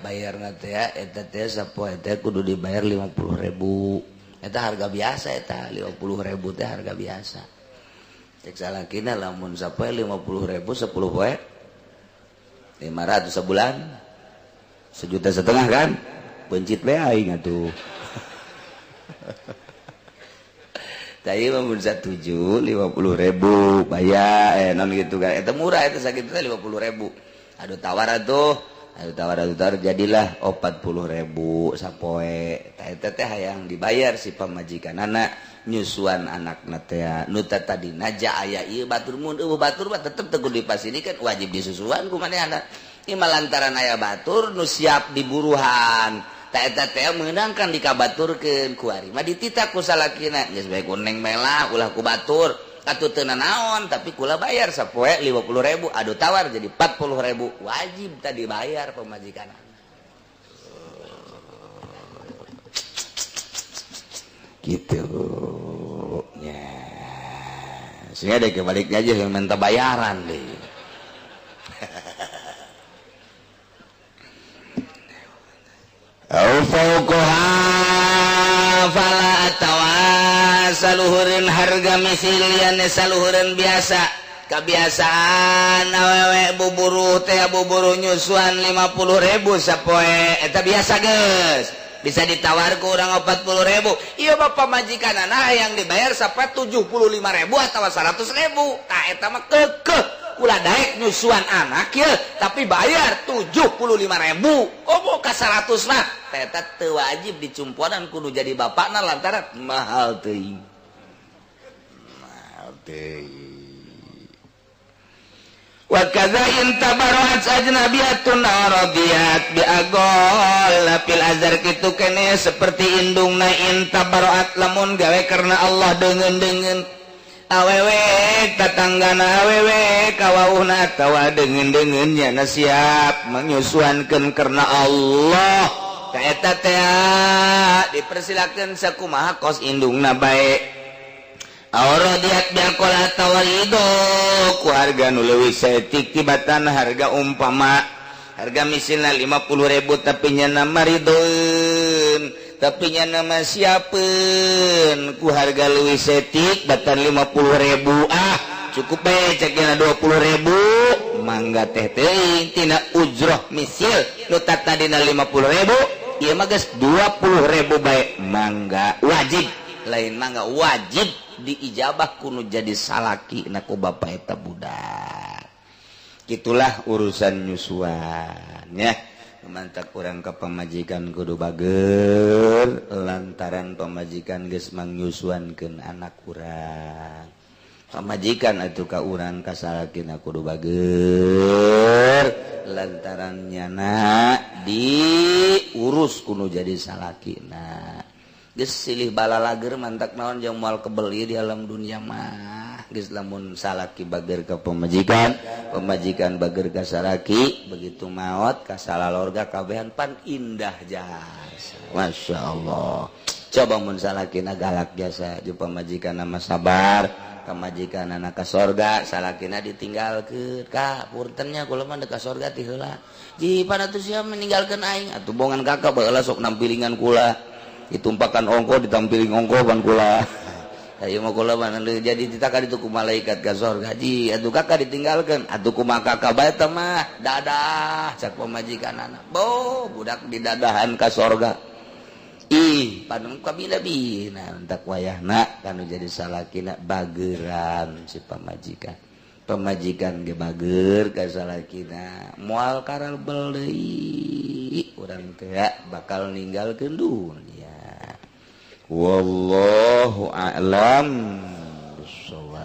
teh ya eta teh sapoe teh kudu dibayar 50.000 eta harga biasa eta 50.000 teh harga biasa cek salakina lamun sapoe 50.000 10 poe 500 sebulan 1,5 juta kan bencit bae aing atuh tadi mah mun 1,7 50.000 bayar non gitu kan eta murah eta sakitu teh 50.000 adu tawar atuh jadilah 40.000 sapoe eta teh hayang dibayar si pamajikanana nyusuan anakna teh nu tadi naja aya ieu batur mun eueuh batur mah tetep teu dipasinikan wajib disusuan ku manehna ieu lantaran aya batur nu siap diburuhan eta teh meunangkan dikabaturkeun ku ari mah ditita ku salakina geus bae kuneng melah ulah ku batur atuh teu naon tapi kula bayar sapoe 50.000 adu tawar jadi 40.000 wajib tadi bayar pamajikanana gitu ya sehingga deh kebaliknya aja yang minta bayaran deh au fauqaha fala tawasaluhureun harga misilian saluhureun biasa kebiasaan awewe buburu teh buburu nyusuan 50.000 sapoe eta biasa geus bisa ditawar ke orang 40.000 iya bapak majikanana yang dibayar sampai 75.000 atau 100.000 nah eta mah kekeh ulah daek nyusuan anak ya tapi bayar 75.000 oh buka 100 mah eta teu wajib dicumpuanan kudu jadi bapakna lantaran mahal teuing wa kadza in tabarra'at ajnabiyatun radiyat bi agol fil azhar kitu kene seperti indungna in tabarra'at lamun gawe karena Allah deungeun awewe tatanggana awewe kawauhna tawa deungeun nya siap menyusuankeun karena Allah ka eta teh dipersilakeun sakumaha kos indungna bae Auradiat bil qala tawarido ku harga nu leuwih saeutik tibatan harga umpama harga misalna 50.000 tapi nya nama ridoeun tapi nya nama siapeun ku harga leuwih saeutik batan 50.000 cukup bae cekna 20.000 mangga teh teuing tina ujroh misil nu tadina 50.000 ieu mah geus 20.000 bae mangga wajib lain mangga wajib diijabah kuno jadi salaki naku bapak eta budak gitulah urusan nyusuan ya mantak urang ka pamajikan kudu bager lantaran pamajikan geus mangnyusuankeun anak urang pamajikan atuh ka urang ka salakina kudu bager lantaran nyana diurus kuno jadi salakina geus silih bala lager mantak naon jeung moal kebeli di alam dunia mah geus lamun salaki bager ka pamajikan pamajikan bager ka salaki begitu maot ka salalorga kabehan pan indah jasa masyaallah coba mun salakina galak jasa jeung pamajikan mah sabar pamajikan anak ka sorga salakina ditinggalkeun ka puntennya kula mah ka sorga ti heula ji padatus sia meninggalkeun aing atuh bongan kakak baheula sok nampilingan kula ditumpakan ongko ditampilin ongko ban kula ayo mah kula mah jadi ditaka ditu ku malaikat ka sorga ji atuh kakak ditinggalkeun atuh kumaha kakak bae teh mah dadah cak pamajikanana bo budak didadahan ka sorga ih panu kabina-bina entak wayahna kanu jadi salakina bageran si pamajikan pamajikan ge bager ka salakina moal karabel deui urang teh bakal ninggalkeun dunya wallahu a'lam bissawab.